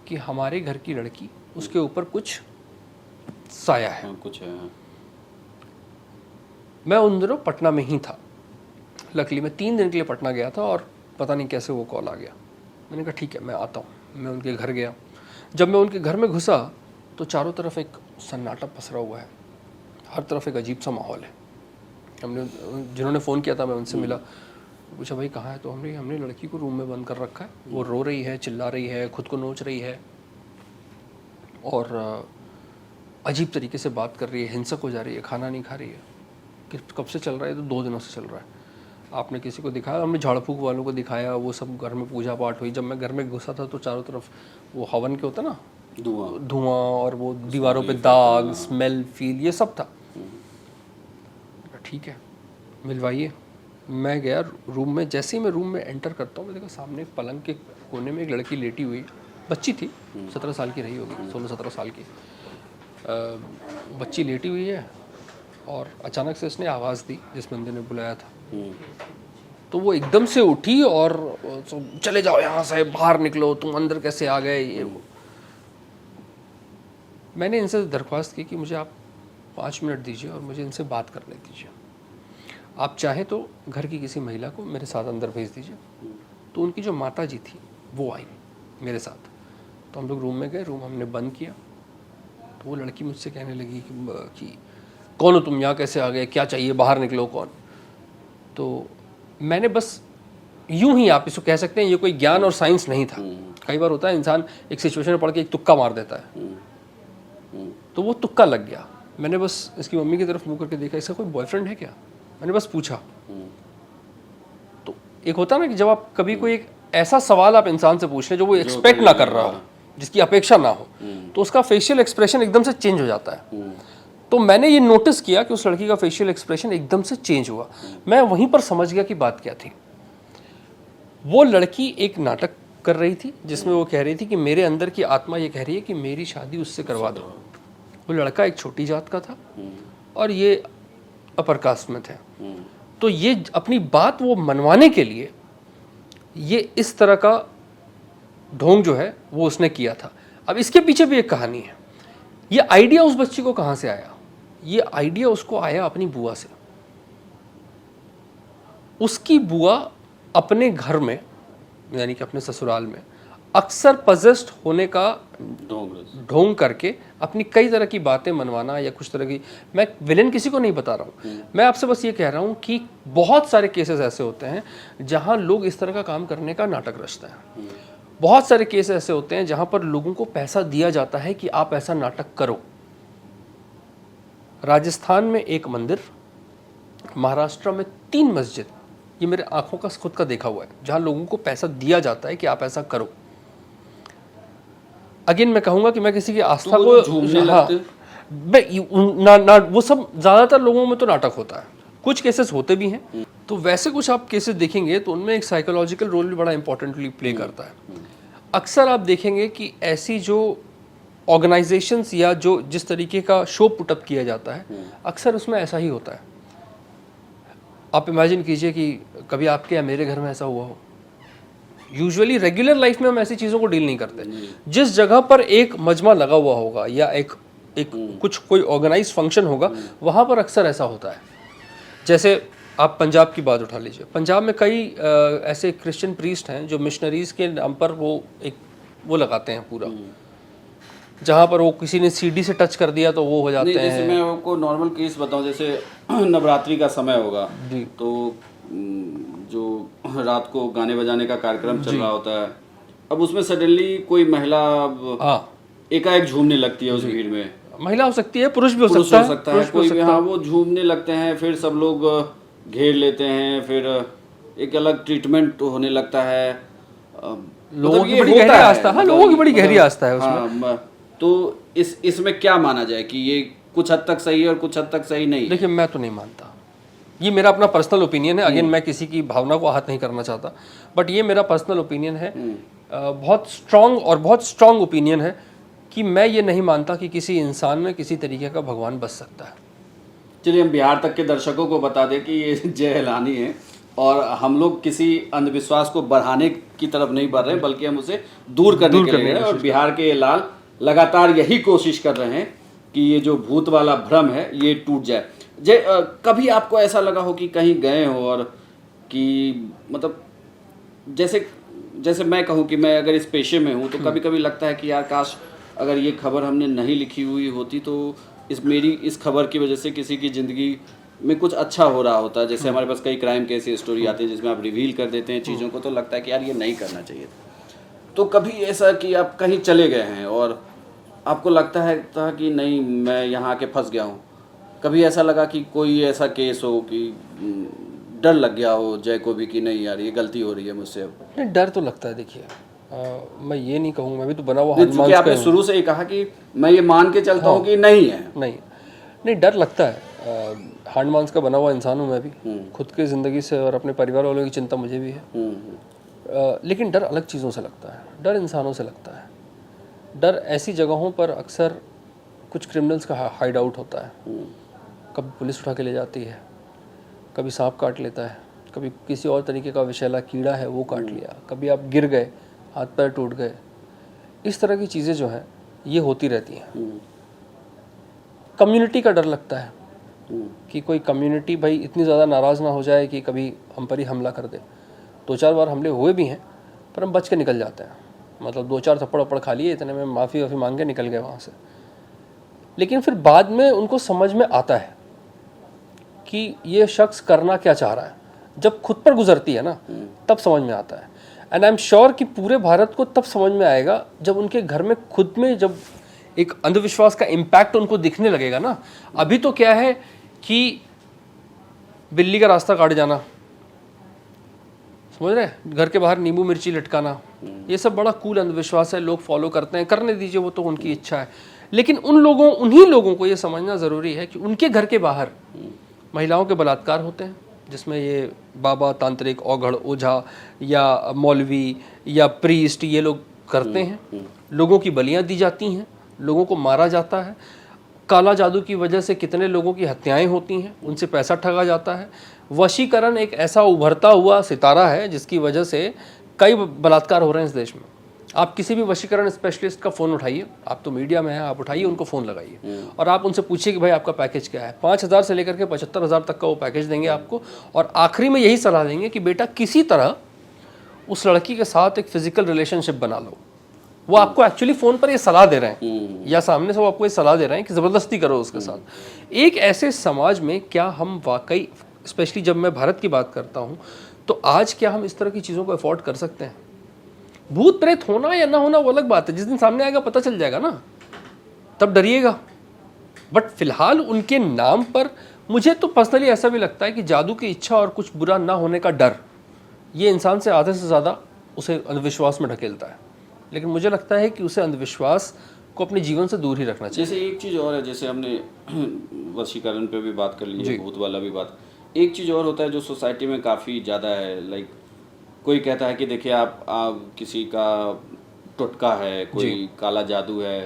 कि हमारे घर की लड़की, उसके ऊपर कुछ साया है। कुछ है। मैं उन दिनों पटना में ही था। लकीली मैं 3 दिन के लिए पटना गया था और पता नहीं कैसे वो कॉल आ गया। मैंने कहा ठीक है मैं आता हूँ। मैं उनके घर गया। जब मैं उनके घर में घुसा तो चारों तरफ एक सन्नाटा पसरा हुआ है, हर तरफ एक अजीब सा माहौल है। हमने जिन्होंने फ़ोन किया था मैं उनसे मिला, पूछा भाई कहाँ है, तो हमने लड़की को रूम में बंद कर रखा है, वो रो रही है, चिल्ला रही है, खुद को नोच रही है और अजीब तरीके से बात कर रही है, हिंसक हो जा रही है, खाना नहीं खा रही है। कि कब से चल रहा है? तो 2 दिनों से चल रहा है। आपने किसी को दिखाया? हमने झाड़ फूक वालों को दिखाया, वो सब घर में पूजा पाठ हुई। जब मैं घर में घुसा था तो चारों तरफ वो हवन के होता ना, धुआं और वो दीवारों पे दाग, स्मेल, फील, ये सब था। ठीक है मिलवाइए। मैं गया रूम में। जैसे ही मैं रूम में एंटर करता हूँ मैं देखा सामने एक पलंग के कोने में एक लड़की लेटी हुई, बच्ची थी, 17 साल की रही होगी, 16-17 साल की बच्ची लेटी हुई है। और अचानक से उसने आवाज़ दी जिस बंदे ने बुलाया था। तो वो एकदम से उठी और चले जाओ यहाँ से, बाहर निकलो, तुम अंदर कैसे आ गए, ये वो। मैंने इनसे दरख्वास्त की कि मुझे आप 5 मिनट दीजिए और मुझे इनसे बात करने दीजिए। आप चाहे तो घर की किसी महिला को मेरे साथ अंदर भेज दीजिए। तो उनकी जो माता जी थी वो आई मेरे साथ। तो हम लोग रूम में गए, रूम हमने बंद किया। तो वो लड़की मुझसे कहने लगी कि कौन हो तुम, यहाँ कैसे आ गए, क्या चाहिए, बाहर निकलो, कौन। तो मैंने बस यूं ही, आप इसको कह सकते हैं, ये कोई ज्ञान और साइंस नहीं था। कई बार होता है इंसान एक सिचुएशन में पढ़ के एक तुक्का मार देता है, तो वो तुक्का लग गया। मैंने बस इसकी मम्मी की तरफ मुँह करके देखा, इसका कोई बॉयफ्रेंड है क्या, मैंने बस पूछा। तो एक होता है ना कि जब आप कभी कोई एक ऐसा सवाल आप इंसान से पूछ लें जो वो एक्सपेक्ट ना कर रहा हो, जिसकी अपेक्षा ना हो, तो उसका फेशियल एक्सप्रेशन एकदम से चेंज हो जाता है। तो मैंने ये नोटिस किया कि उस लड़की का फेशियल एक्सप्रेशन एकदम से चेंज हुआ। मैं वहीं पर समझ गया कि बात क्या थी। वो लड़की एक नाटक कर रही थी जिसमें वो कह रही थी कि मेरे अंदर की आत्मा ये कह रही है कि मेरी शादी उससे करवा दो। वो लड़का एक छोटी जात का था और ये अपर कास्ट में थे। तो ये अपनी बात वो मनवाने के लिए ये इस तरह का ढोंग जो है वो उसने किया था। अब इसके पीछे भी एक कहानी है। ये आइडिया उस बच्ची को कहाँ से आया? ये आइडिया उसको आया अपनी बुआ से। उसकी बुआ अपने घर में, यानी कि अपने ससुराल में, अक्सर पजेस्ट होने का ढोंग करके अपनी कई तरह की बातें मनवाना या कुछ तरह की, मैं विलेन किसी को नहीं बता रहा हूँ, मैं आपसे बस ये कह रहा हूँ कि बहुत सारे केसेस ऐसे होते हैं जहाँ लोग इस तरह का काम करने का नाटक रचते हैं। बहुत सारे केस ऐसे होते हैं जहाँ पर लोगों को पैसा दिया जाता है कि आप ऐसा नाटक करो। राजस्थान में एक मंदिर महाराष्ट्र में 3 मस्जिद, ये मेरे आंखों का खुद का देखा हुआ है, जहाँ लोगों को पैसा दिया जाता है कि आप ऐसा करो। अगेन मैं कहूँगा कि मैं किसी की आस्था को झूमने हाँ, लगते वो सब ज़्यादातर लोगों में तो नाटक होता है, कुछ केसेस होते भी हैं। तो वैसे कुछ आप केसेस देखेंगे तो उनमें एक साइकोलॉजिकल रोल भी बड़ा इंपॉर्टेंटली प्ले करता है। अक्सर आप देखेंगे कि ऐसी जो ऑर्गेनाइजेशंस या जो जिस तरीके का शो पुटअप किया जाता है, अक्सर उसमें ऐसा ही होता है। आप इमेजिन कीजिए कि कभी आपके या मेरे घर में ऐसा हुआ हो। यूजुअली रेगुलर लाइफ में हम ऐसी चीज़ों को डील नहीं करते। जिस जगह पर एक मजमा लगा हुआ होगा या एक कुछ कोई ऑर्गेनाइज फंक्शन होगा, वहाँ पर अक्सर ऐसा होता है। जैसे आप पंजाब की बात उठा लीजिए, पंजाब में कई ऐसे क्रिश्चियन प्रीस्ट हैं जो मिशनरीज के नाम पर वो लगाते हैं पूरा, जहाँ पर वो किसी ने सीडी से टच कर दिया तो वो हो जाते हैं। जैसे मैं आपको नॉर्मल केस बताऊं, जैसे नवरात्रि का समय होगा तो जो रात को गाने बजाने का कार्यक्रम चल रहा होता है, अब उसमें सडनली कोई महिला एकाएक झूमने लगती है उस भीड़ में। महिला हो सकती है, पुरुष भी हो सकता है, कोई भी, हाँ, वो झूमने लगते हैं, फिर सब लोग घेर लेते हैं, फिर एक अलग ट्रीटमेंट होने लगता है। लोगों की बड़ी गहरी आस्था है, लोगों की बड़ी गहरी आस्था है उसमें। तो इसमें क्या माना जाए कि ये कुछ हद तक सही है और कुछ हद तक सही नहीं? देखिए, मैं तो नहीं मानता, ये मेरा अपना पर्सनल ओपिनियन है। अगेन मैं किसी की भावना को आहत नहीं करना चाहता, बट ये मेरा पर्सनल ओपिनियन है, बहुत स्ट्रॉन्ग ओपिनियन है कि मैं ये नहीं मानता कि किसी इंसान में किसी तरीके का भगवान बस सकता है। चलिए, हम बिहार तक के दर्शकों को बता दें कि ये जय हिलानी है और हम लोग किसी अंधविश्वास को बढ़ाने की तरफ नहीं बढ़ रहे हैं, बल्कि हम उसे दूर करने के लिए, और बिहार के लाल लगातार यही कोशिश कर रहे हैं कि ये जो भूत वाला भ्रम है ये टूट जाए। कभी आपको ऐसा लगा हो कि कहीं गए हो और कि मतलब जैसे मैं कहूँ कि मैं अगर इस पेशे में हूँ तो कभी कभी लगता है कि यार काश अगर ये खबर हमने नहीं लिखी हुई होती तो मेरी इस खबर की वजह से किसी की ज़िंदगी में कुछ अच्छा हो रहा होता है। जैसे हमारे पास कई क्राइम केस स्टोरी आती है जिसमें आप रिवील कर देते हैं चीज़ों को, तो लगता है कि यार ये नहीं करना चाहिए था। तो कभी ऐसा कि आप कहीं चले गए हैं और आपको लगता है था कि नहीं, मैं यहाँ आके फंस गया हूँ? कभी ऐसा लगा कि कोई ऐसा केस हो कि डर लग गया हो जय को भी कि नहीं यार ये गलती हो रही है मुझसे? अब नहीं, डर तो लगता है। देखिए, मैं ये नहीं कहूँगा, मैं भी तो बना हुआ हनुमान। आपने शुरू से ही कहा कि मैं ये मान के चलता हूँ कि नहीं है। नहीं, डर लगता है। हार्ड मांस का बना हुआ इंसान हूँ मैं भी, खुद की ज़िंदगी से और अपने परिवार वालों की चिंता मुझे भी है। लेकिन डर अलग चीज़ों से लगता है, डर इंसानों से लगता है। डर ऐसी जगहों पर अक्सर कुछ क्रिमिनल्स का हाइड आउट होता है। कभी पुलिस उठा के ले जाती है, कभी सांप काट लेता है, कभी किसी और तरीके का विषैला कीड़ा है वो काट लिया, कभी आप गिर गए, हाथ पैर टूट गए। इस तरह की चीज़ें जो हैं ये होती रहती हैं। कम्युनिटी का डर लगता है कि कोई कम्युनिटी भाई इतनी ज़्यादा नाराज़ ना हो जाए कि कभी हम पर ही हमला कर दे। 2-4 बार हमले हुए भी हैं, पर हम बच के निकल जाते हैं। मतलब 2-4 थप्पड़ वप्पड़ खा लिए, इतने में माफ़ी वाफ़ी मांग के निकल गए वहाँ से। लेकिन फिर बाद में उनको समझ में आता है कि ये शख्स करना क्या चाह रहा है। जब खुद पर गुजरती है ना, तब समझ में आता है। एंड आई एम श्योर कि पूरे भारत को तब समझ में आएगा जब उनके घर में खुद में जब एक अंधविश्वास का इम्पैक्ट उनको दिखने लगेगा ना। अभी तो क्या है कि बिल्ली का रास्ता काट जाना, समझ रहे, घर के बाहर नींबू मिर्ची लटकाना, ये सब बड़ा कूल अंधविश्वास है, लोग फॉलो करते हैं, करने दीजिए, वो तो उनकी इच्छा है। लेकिन उन्हीं लोगों को ये समझना ज़रूरी है कि उनके घर के बाहर महिलाओं के बलात्कार होते हैं, जिसमें ये बाबा, तांत्रिक, औघड़, ओझा या मौलवी या प्रीस्ट ये लोग करते हैं। लोगों की बलियां दी जाती हैं, लोगों को मारा जाता है। काला जादू की वजह से कितने लोगों की हत्याएं होती हैं, उनसे पैसा ठगा जाता है। वशीकरण एक ऐसा उभरता हुआ सितारा है जिसकी वजह से कई बलात्कार हो रहे हैं इस देश में। आप किसी भी वशीकरण स्पेशलिस्ट का फ़ोन उठाइए, आप तो मीडिया में हैं, आप उठाइए, उनको फ़ोन लगाइए और आप उनसे पूछिए कि भाई आपका पैकेज क्या है। 5,000 से लेकर के 75,000 तक का वो पैकेज देंगे आपको, और आखिरी में यही सलाह देंगे कि बेटा किसी तरह उस लड़की के साथ एक फिजिकल रिलेशनशिप बना लो। वो आपको एक्चुअली फ़ोन पर ये सलाह दे रहे हैं या सामने से वो आपको ये सलाह दे रहे हैं कि ज़बरदस्ती करो उसके साथ। एक ऐसे समाज में क्या हम वाकई, स्पेशली जब मैं भारत की बात करता हूँ, तो आज क्या हम इस तरह की चीज़ों को अफोर्ड कर सकते हैं? भूत प्रेत होना या ना होना वो अलग बात है, जिस दिन सामने आएगा पता चल जाएगा ना, तब डरिएगा। बट फिलहाल उनके नाम पर मुझे तो पर्सनली ऐसा भी लगता है कि जादू की इच्छा और कुछ बुरा ना होने का डर ये इंसान से आधे से ज़्यादा उसे अंधविश्वास में ढकेलता है। लेकिन मुझे लगता है कि उसे अंधविश्वास को अपने जीवन से दूर ही रखना चाहिए। जैसे एक चीज़ और है, जैसे हमने वशीकरण पे भी बात कर ली है, भूत वाला भी बात, एक चीज़ और होता है जो सोसाइटी में काफ़ी ज़्यादा है। लाइक कोई कहता है कि देखिए आप किसी का टोटका है, कोई काला जादू है,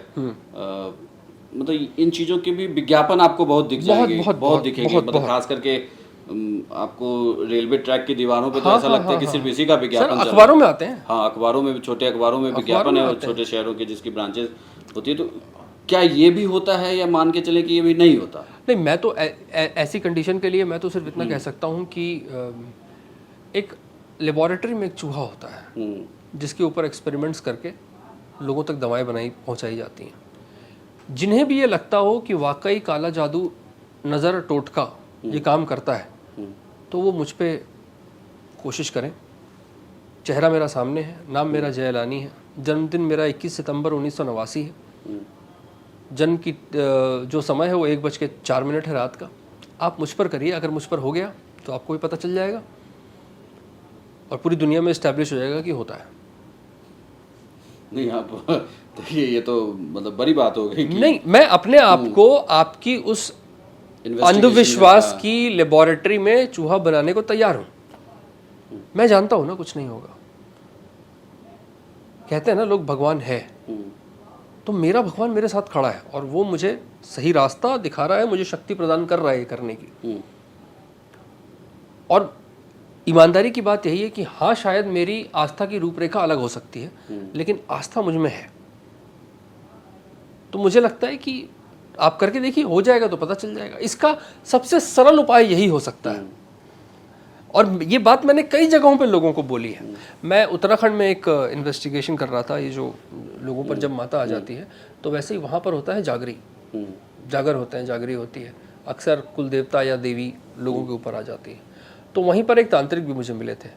मतलब इन चीज़ों के भी विज्ञापन आपको बहुत दिख जाएंगे, बहुत दिखेंगे। मतलब खास करके आपको रेलवे ट्रैक की दीवारों पे तो ऐसा लगता है कि सिर्फ इसी का विज्ञापन अखबारों में आते हैं। हाँ, अखबारों में, छोटे अखबारों में विज्ञापन है, छोटे शहरों के जिसकी ब्रांचेस होती है। तो क्या ये भी होता है या मान के चले कि ये भी नहीं होता? नहीं, मैं तो ऐसी कंडीशन के लिए मैं तो सिर्फ इतना कह सकता हूँ कि एक लेबोरेटरी में एक चूहा होता है जिसके ऊपर एक्सपेरिमेंट्स करके लोगों तक दवाएं पहुंचाई जाती हैं। जिन्हें भी ये लगता हो कि वाकई काला जादू, नज़र, टोटका ये काम करता है तो वो मुझ पे कोशिश करें। चेहरा मेरा सामने है, नाम मेरा जयलानी है, जन्मदिन मेरा 21 सितंबर 1989 है, जन्म की जो समय है वो 1:04 है रात का। आप मुझ पर करिए, अगर मुझ पर हो गया तो आपको भी पता चल जाएगा और पूरी दुनिया में इस्टेब्लिश हो जाएगा कि होता है। नहीं, आप देखिए ये तो मतलब बड़ी बात हो गई कि नहीं, मैं अपने आप को आपकी उस अंधविश्वास की लेबोरेटरी में चूहा बनाने को तैयार हूं। मैं जानता हूं ना कुछ नहीं होगा। कहते हैं ना लोग भगवान है, तो मेरा भगवान मेरे साथ खड़ा है और वो मुझे सही रास्ता दिखा रहा है, मुझे शक्ति प्रदान कर रहा है करने की। और ईमानदारी की बात यही है कि हाँ, शायद मेरी आस्था की रूपरेखा अलग हो सकती है, लेकिन आस्था मुझ में है। तो मुझे लगता है कि आप करके देखिए, हो जाएगा तो पता चल जाएगा। इसका सबसे सरल उपाय यही हो सकता है। और ये बात मैंने कई जगहों पे लोगों को बोली है। मैं उत्तराखंड में एक इन्वेस्टिगेशन कर रहा था। ये जो लोगों पर जब माता आ जाती है तो वैसे ही वहाँ पर होता है जागरी, जागर होते हैं, जागरी होती है। अक्सर कुल देवता या देवी लोगों के ऊपर आ जाती है। तो वहीं पर एक तांत्रिक भी मुझे मिले थे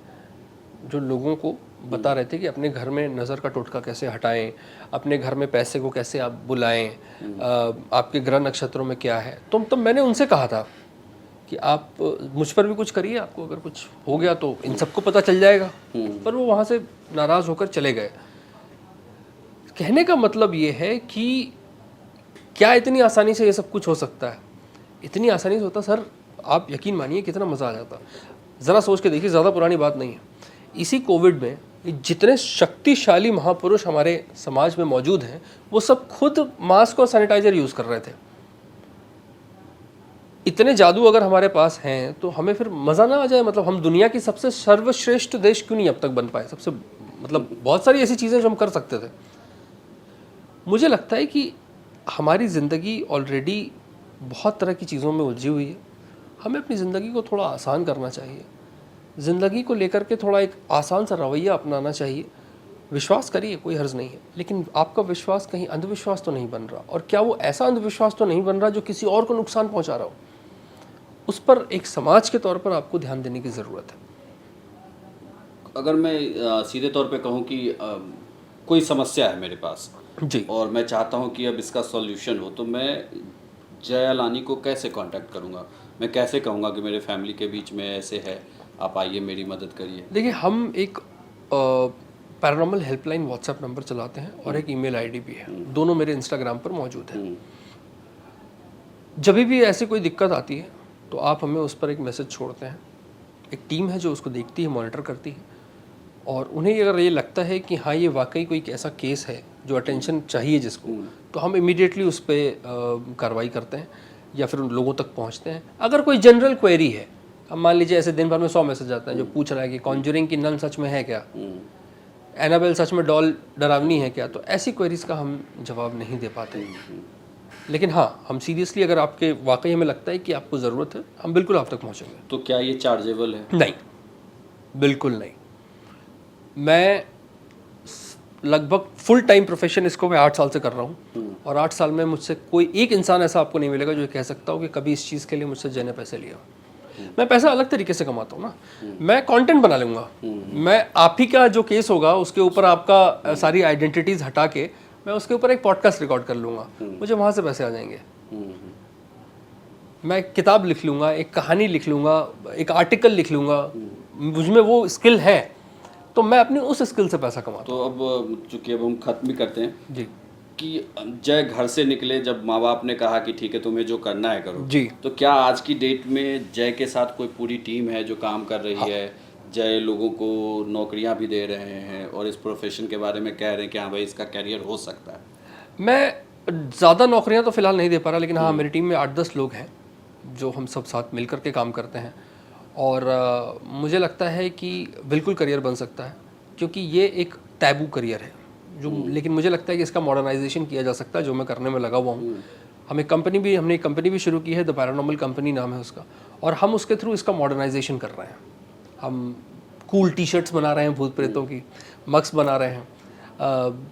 जो लोगों को बता रहे थे कि अपने घर में नज़र का टोटका कैसे हटाएं, अपने घर में पैसे को कैसे आप बुलाएं, आपके ग्रह नक्षत्रों में क्या है। तो मैंने उनसे कहा था कि आप मुझ पर भी कुछ करिए, आपको अगर कुछ हो गया तो इन सबको पता चल जाएगा। पर वो वहाँ से नाराज़ होकर चले गए। कहने का मतलब ये है कि क्या इतनी आसानी से ये सब कुछ हो सकता है? इतनी आसानी से होता सर, आप यकीन मानिए कितना मज़ा आ जाता। ज़रा सोच के देखिए, ज़्यादा पुरानी बात नहीं है। इसी कोविड में जितने शक्तिशाली महापुरुष हमारे समाज में मौजूद हैं वो सब खुद मास्क और सैनिटाइजर यूज़ कर रहे थे। इतने जादू अगर हमारे पास हैं तो हमें फिर मज़ा ना आ जाए? मतलब हम दुनिया की सबसे सर्वश्रेष्ठ देश क्यों नहीं अब तक बन पाए? सबसे मतलब बहुत सारी ऐसी चीज़ें जो हम कर सकते थे। मुझे लगता है कि हमारी ज़िंदगी ऑलरेडी बहुत तरह की चीज़ों में उलझी हुई है। हमें अपनी ज़िंदगी को थोड़ा आसान करना चाहिए। ज़िंदगी को लेकर के थोड़ा एक आसान सा रवैया अपनाना चाहिए। विश्वास करिए, कोई हर्ज नहीं है, लेकिन आपका विश्वास कहीं अंधविश्वास तो नहीं बन रहा। और क्या वो ऐसा अंधविश्वास तो नहीं बन रहा जो किसी और को नुकसान पहुंचा रहा हो? उस पर एक समाज के तौर पर आपको ध्यान देने की ज़रूरत है। अगर मैं सीधे तौर पे कहूँ कि कोई समस्या है मेरे पास जी, और मैं चाहता हूँ कि अब इसका सॉल्यूशन हो, तो मैं जयालानी को कैसे कांटेक्ट करूँगा? मैं कैसे कहूँगा कि मेरे फैमिली के बीच में ऐसे है, आप आइए मेरी मदद करिए? देखिए, हम एक पैरानॉर्मल हेल्पलाइन व्हाट्सएप नंबर चलाते हैं और एक ईमेल आईडी भी है। दोनों मेरे इंस्टाग्राम पर मौजूद है। जब भी ऐसी कोई दिक्कत आती है तो आप हमें उस पर एक मैसेज छोड़ते हैं। एक टीम है जो उसको देखती है, मॉनिटर करती है, और उन्हें अगर ये लगता है कि हाँ ये वाकई कोई ऐसा केस है जो अटेंशन चाहिए जिसको, तो हम इमीडिएटली उस पर कार्रवाई करते हैं या फिर उन लोगों तक पहुंचते हैं। अगर कोई जनरल क्वेरी है, अब मान लीजिए ऐसे दिन भर में 100 मैसेज आते हैं जो पूछ रहा है कि कॉन्जरिंग की नन सच में है क्या, एनाबेल सच में डॉल डरावनी है क्या, तो ऐसी क्वेरीज का हम जवाब नहीं दे पाते। लेकिन हाँ, हम सीरियसली अगर आपके वाकई हमें लगता है कि आपको ज़रूरत है, हम बिल्कुल आप तक पहुँचेंगे। तो क्या ये चार्जेबल है? नहीं, बिल्कुल नहीं। मैं लगभग फुल टाइम प्रोफेशन इसको मैं 8 साल से कर रहा हूँ और 8 साल में मुझसे कोई एक इंसान ऐसा आपको नहीं मिलेगा जो कह सकता हो कि कभी इस चीज़ के लिए मुझसे जय ने पैसे लिया। मैं पैसा अलग तरीके से कमाता हूँ ना, मैं कंटेंट बना लूँगा। मैं आप ही का जो केस होगा उसके ऊपर आपका सारी आइडेंटिटीज़ हटा के मैं उसके ऊपर एक पॉडकास्ट रिकॉर्ड कर लूँगा, मुझे वहाँ से पैसे आ जाएंगे। मैं किताब लिख लूँगा, एक कहानी लिख लूँगा, एक आर्टिकल लिख लूँगा, मुझमें वो स्किल है, तो मैं अपनी उस स्किल से पैसा कमाता तो अब चूंकि अब हम खत्म भी करते हैं हूँ। जी कि जय घर से निकले जब माँ बाप ने कहा कि ठीक है तुम्हें जो करना है करो, जी। तो क्या आज की डेट में जय के साथ कोई पूरी टीम है जो काम कर रही है? जय लोगों को नौकरियां भी दे रहे हैं और इस प्रोफेशन के बारे में कह रहे हैं कि हाँ भाई इसका कैरियर हो सकता है? मैं ज़्यादा नौकरियां तो फ़िलहाल नहीं दे पा रहा, लेकिन हाँ मेरी टीम में 8-10 लोग हैं जो हम सब साथ मिल करके काम करते हैं, और मुझे लगता है कि बिल्कुल करियर बन सकता है, क्योंकि ये एक टैबू करियर है जो, लेकिन मुझे लगता है कि इसका मॉडर्नाइजेशन किया जा सकता है, जो मैं करने में लगा हुआ हूँ। हमने एक कंपनी भी शुरू की है, द पैरानॉर्मल कंपनी नाम है उसका, और हम उसके थ्रू इसका मॉडर्नाइजेशन कर रहे हैं। हम कूल टी शर्ट्स बना रहे हैं भूत प्रेतों की, मग्स बना रहे हैं,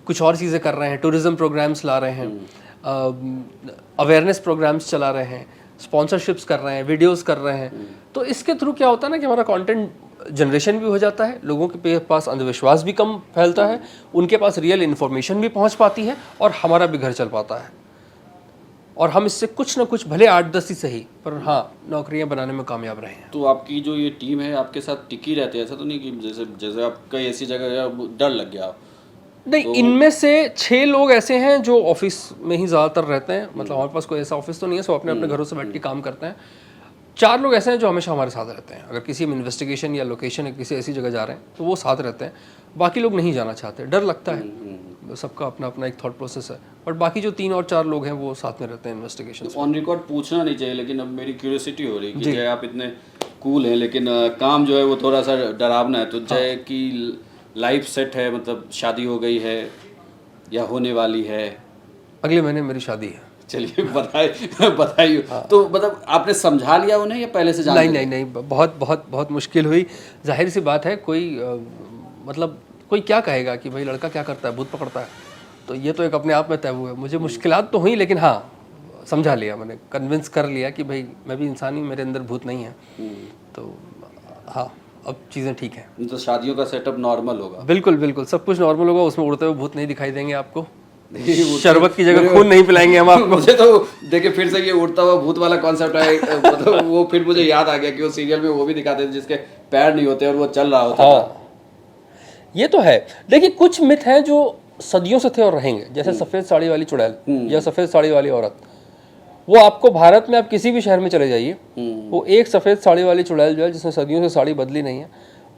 कुछ और चीज़ें कर रहे हैं, टूरिज्म प्रोग्राम्स ला रहे हैं, अवेयरनेस प्रोग्राम्स चला रहे हैं, स्पॉन्सरशिप्स कर रहे हैं, वीडियोस कर रहे हैं। तो इसके थ्रू क्या होता है ना कि हमारा कंटेंट जनरेशन भी हो जाता है, लोगों के पास अंधविश्वास भी कम फैलता है, उनके पास रियल इन्फॉर्मेशन भी पहुंच पाती है, और हमारा भी घर चल पाता है। और हम इससे कुछ ना कुछ, भले 8-10 ही सही, पर हाँ नौकरियां बनाने में कामयाब रहे हैं। तो आपकी जो ये टीम है आपके साथ टिकी रहती है? ऐसा तो नहीं कि जैसे जैसे आप कई ऐसी जगह डर लग गया? नहीं, इनमें से 6 लोग ऐसे हैं जो ऑफिस में ही ज़्यादातर रहते हैं, मतलब हमारे पास कोई ऐसा ऑफिस तो नहीं है, सब अपने अपने घरों से बैठ के काम करते हैं। 4 लोग ऐसे हैं जो हमेशा हमारे साथ रहते हैं, अगर किसी हम इन्वेस्टिगेशन या लोकेशन या किसी ऐसी जगह जा रहे हैं तो वो साथ रहते हैं। बाकी लोग नहीं जाना चाहते, डर लगता है, सबका अपना अपना एक थॉट प्रोसेस है, बट बाकी जो 3 और 4 लोग हैं वो साथ में रहते हैं इन्वेस्टिगेशन। ऑन रिकॉर्ड पूछना नहीं चाहिए, लेकिन अब मेरी क्यूरियोसिटी हो रही है कि जय आप इतने कूल हैं, लेकिन काम जो है वो थोड़ा सा डरावना है। तो जय की लाइफ सेट है, मतलब शादी हो गई है या होने वाली है? अगले महीने मेरी शादी है। चलिए बताइए। तो मतलब आपने समझा लिया उन्हें या पहले से जानते थे? नहीं, बहुत बहुत बहुत मुश्किल हुई। जाहिर सी बात है, कोई मतलब कोई क्या कहेगा कि भाई लड़का क्या करता है, भूत पकड़ता है, तो ये तो एक अपने आप में तैबू है। मुझे मुश्किलात तो हुई, लेकिन हाँ समझा लिया मैंने, कन्विंस कर लिया कि भाई मैं भी इंसान ही, मेरे अंदर भूत नहीं है। तो हाँ अब चीज़ें ठीक हैं। तो शादियों का सेटअप नॉर्मल होगा? बिल्कुल बिल्कुल, सब कुछ नॉर्मल होगा, उसमें उड़ते हुए भूत नहीं दिखाई देंगे आपको, शरबत की जगह खून नहीं पिलाएंगे हम आपको। मुझे तो देखिए फिर से ये उड़ता हुआ भूत वाला कॉन्सेप्ट है, मतलब वो फिर मुझे याद आ गया कि वो सीरियल में वो भी दिखाते थे जिसके पैर नहीं होते और वो चल रहा होता था। ये तो है। देखिए कुछ मिथ हैं जो सदियों से थे और रहेंगे, जैसे सफ़ेद साड़ी वाली चुड़ैल या सफ़ेद साड़ी वाली औरत। वो आपको भारत में, आप किसी भी शहर में चले जाइए, वो एक सफ़ेद साड़ी वाली चुड़ैल जो है, जिसने सदियों से साड़ी बदली नहीं है,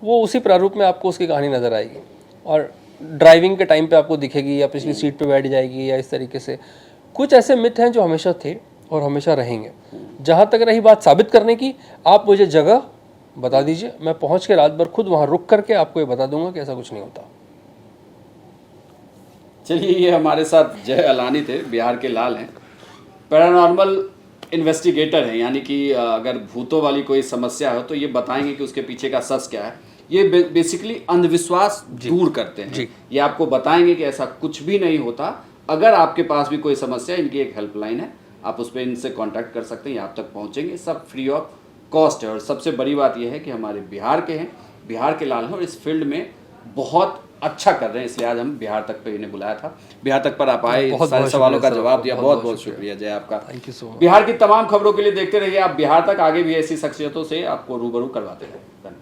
वो उसी प्रारूप में आपको उसकी कहानी नज़र आएगी, और ड्राइविंग के टाइम पे आपको दिखेगी, या पिछली सीट पे बैठ जाएगी, या इस तरीके से। कुछ ऐसे मिथ हैं जो हमेशा थे और हमेशा रहेंगे। जहाँ तक रही बात साबित करने की, आप मुझे जगह बता दीजिए, मैं पहुँच के रात भर खुद वहाँ रुक करके आपको ये बता दूंगा कि ऐसा कुछ नहीं होता। चलिए, ये हमारे साथ जय अलानी थे, बिहार के लाल हैं, पैरानॉर्मल इन्वेस्टिगेटर हैं, यानी कि अगर भूतों वाली कोई समस्या हो तो ये बताएंगे कि उसके पीछे का सच क्या है। ये बेसिकली अंधविश्वास दूर करते हैं। ये आपको बताएंगे कि ऐसा कुछ भी नहीं होता। अगर आपके पास भी कोई समस्या, इनकी एक हेल्पलाइन है, आप उस पर इनसे कांटेक्ट कर सकते हैं, आप तक पहुंचेंगे, सब फ्री ऑफ कॉस्ट है। और सबसे बड़ी बात यह है कि हमारे बिहार के हैं, बिहार के लाल हैं, और इस फील्ड में बहुत अच्छा कर रहे हैं, इसलिए आज हम बिहार तक पे इन्हें बुलाया था। बिहार तक पर आप आए, सारे सवालों का जवाब दिया, बहुत बहुत शुक्रिया जय आपका। Thank you so much. Bihar की तमाम खबरों के लिए देखते रहिए आप बिहार तक, आगे भी ऐसी शख्सियतों से आपको रूबरू करवाते रहें। धन्यवाद।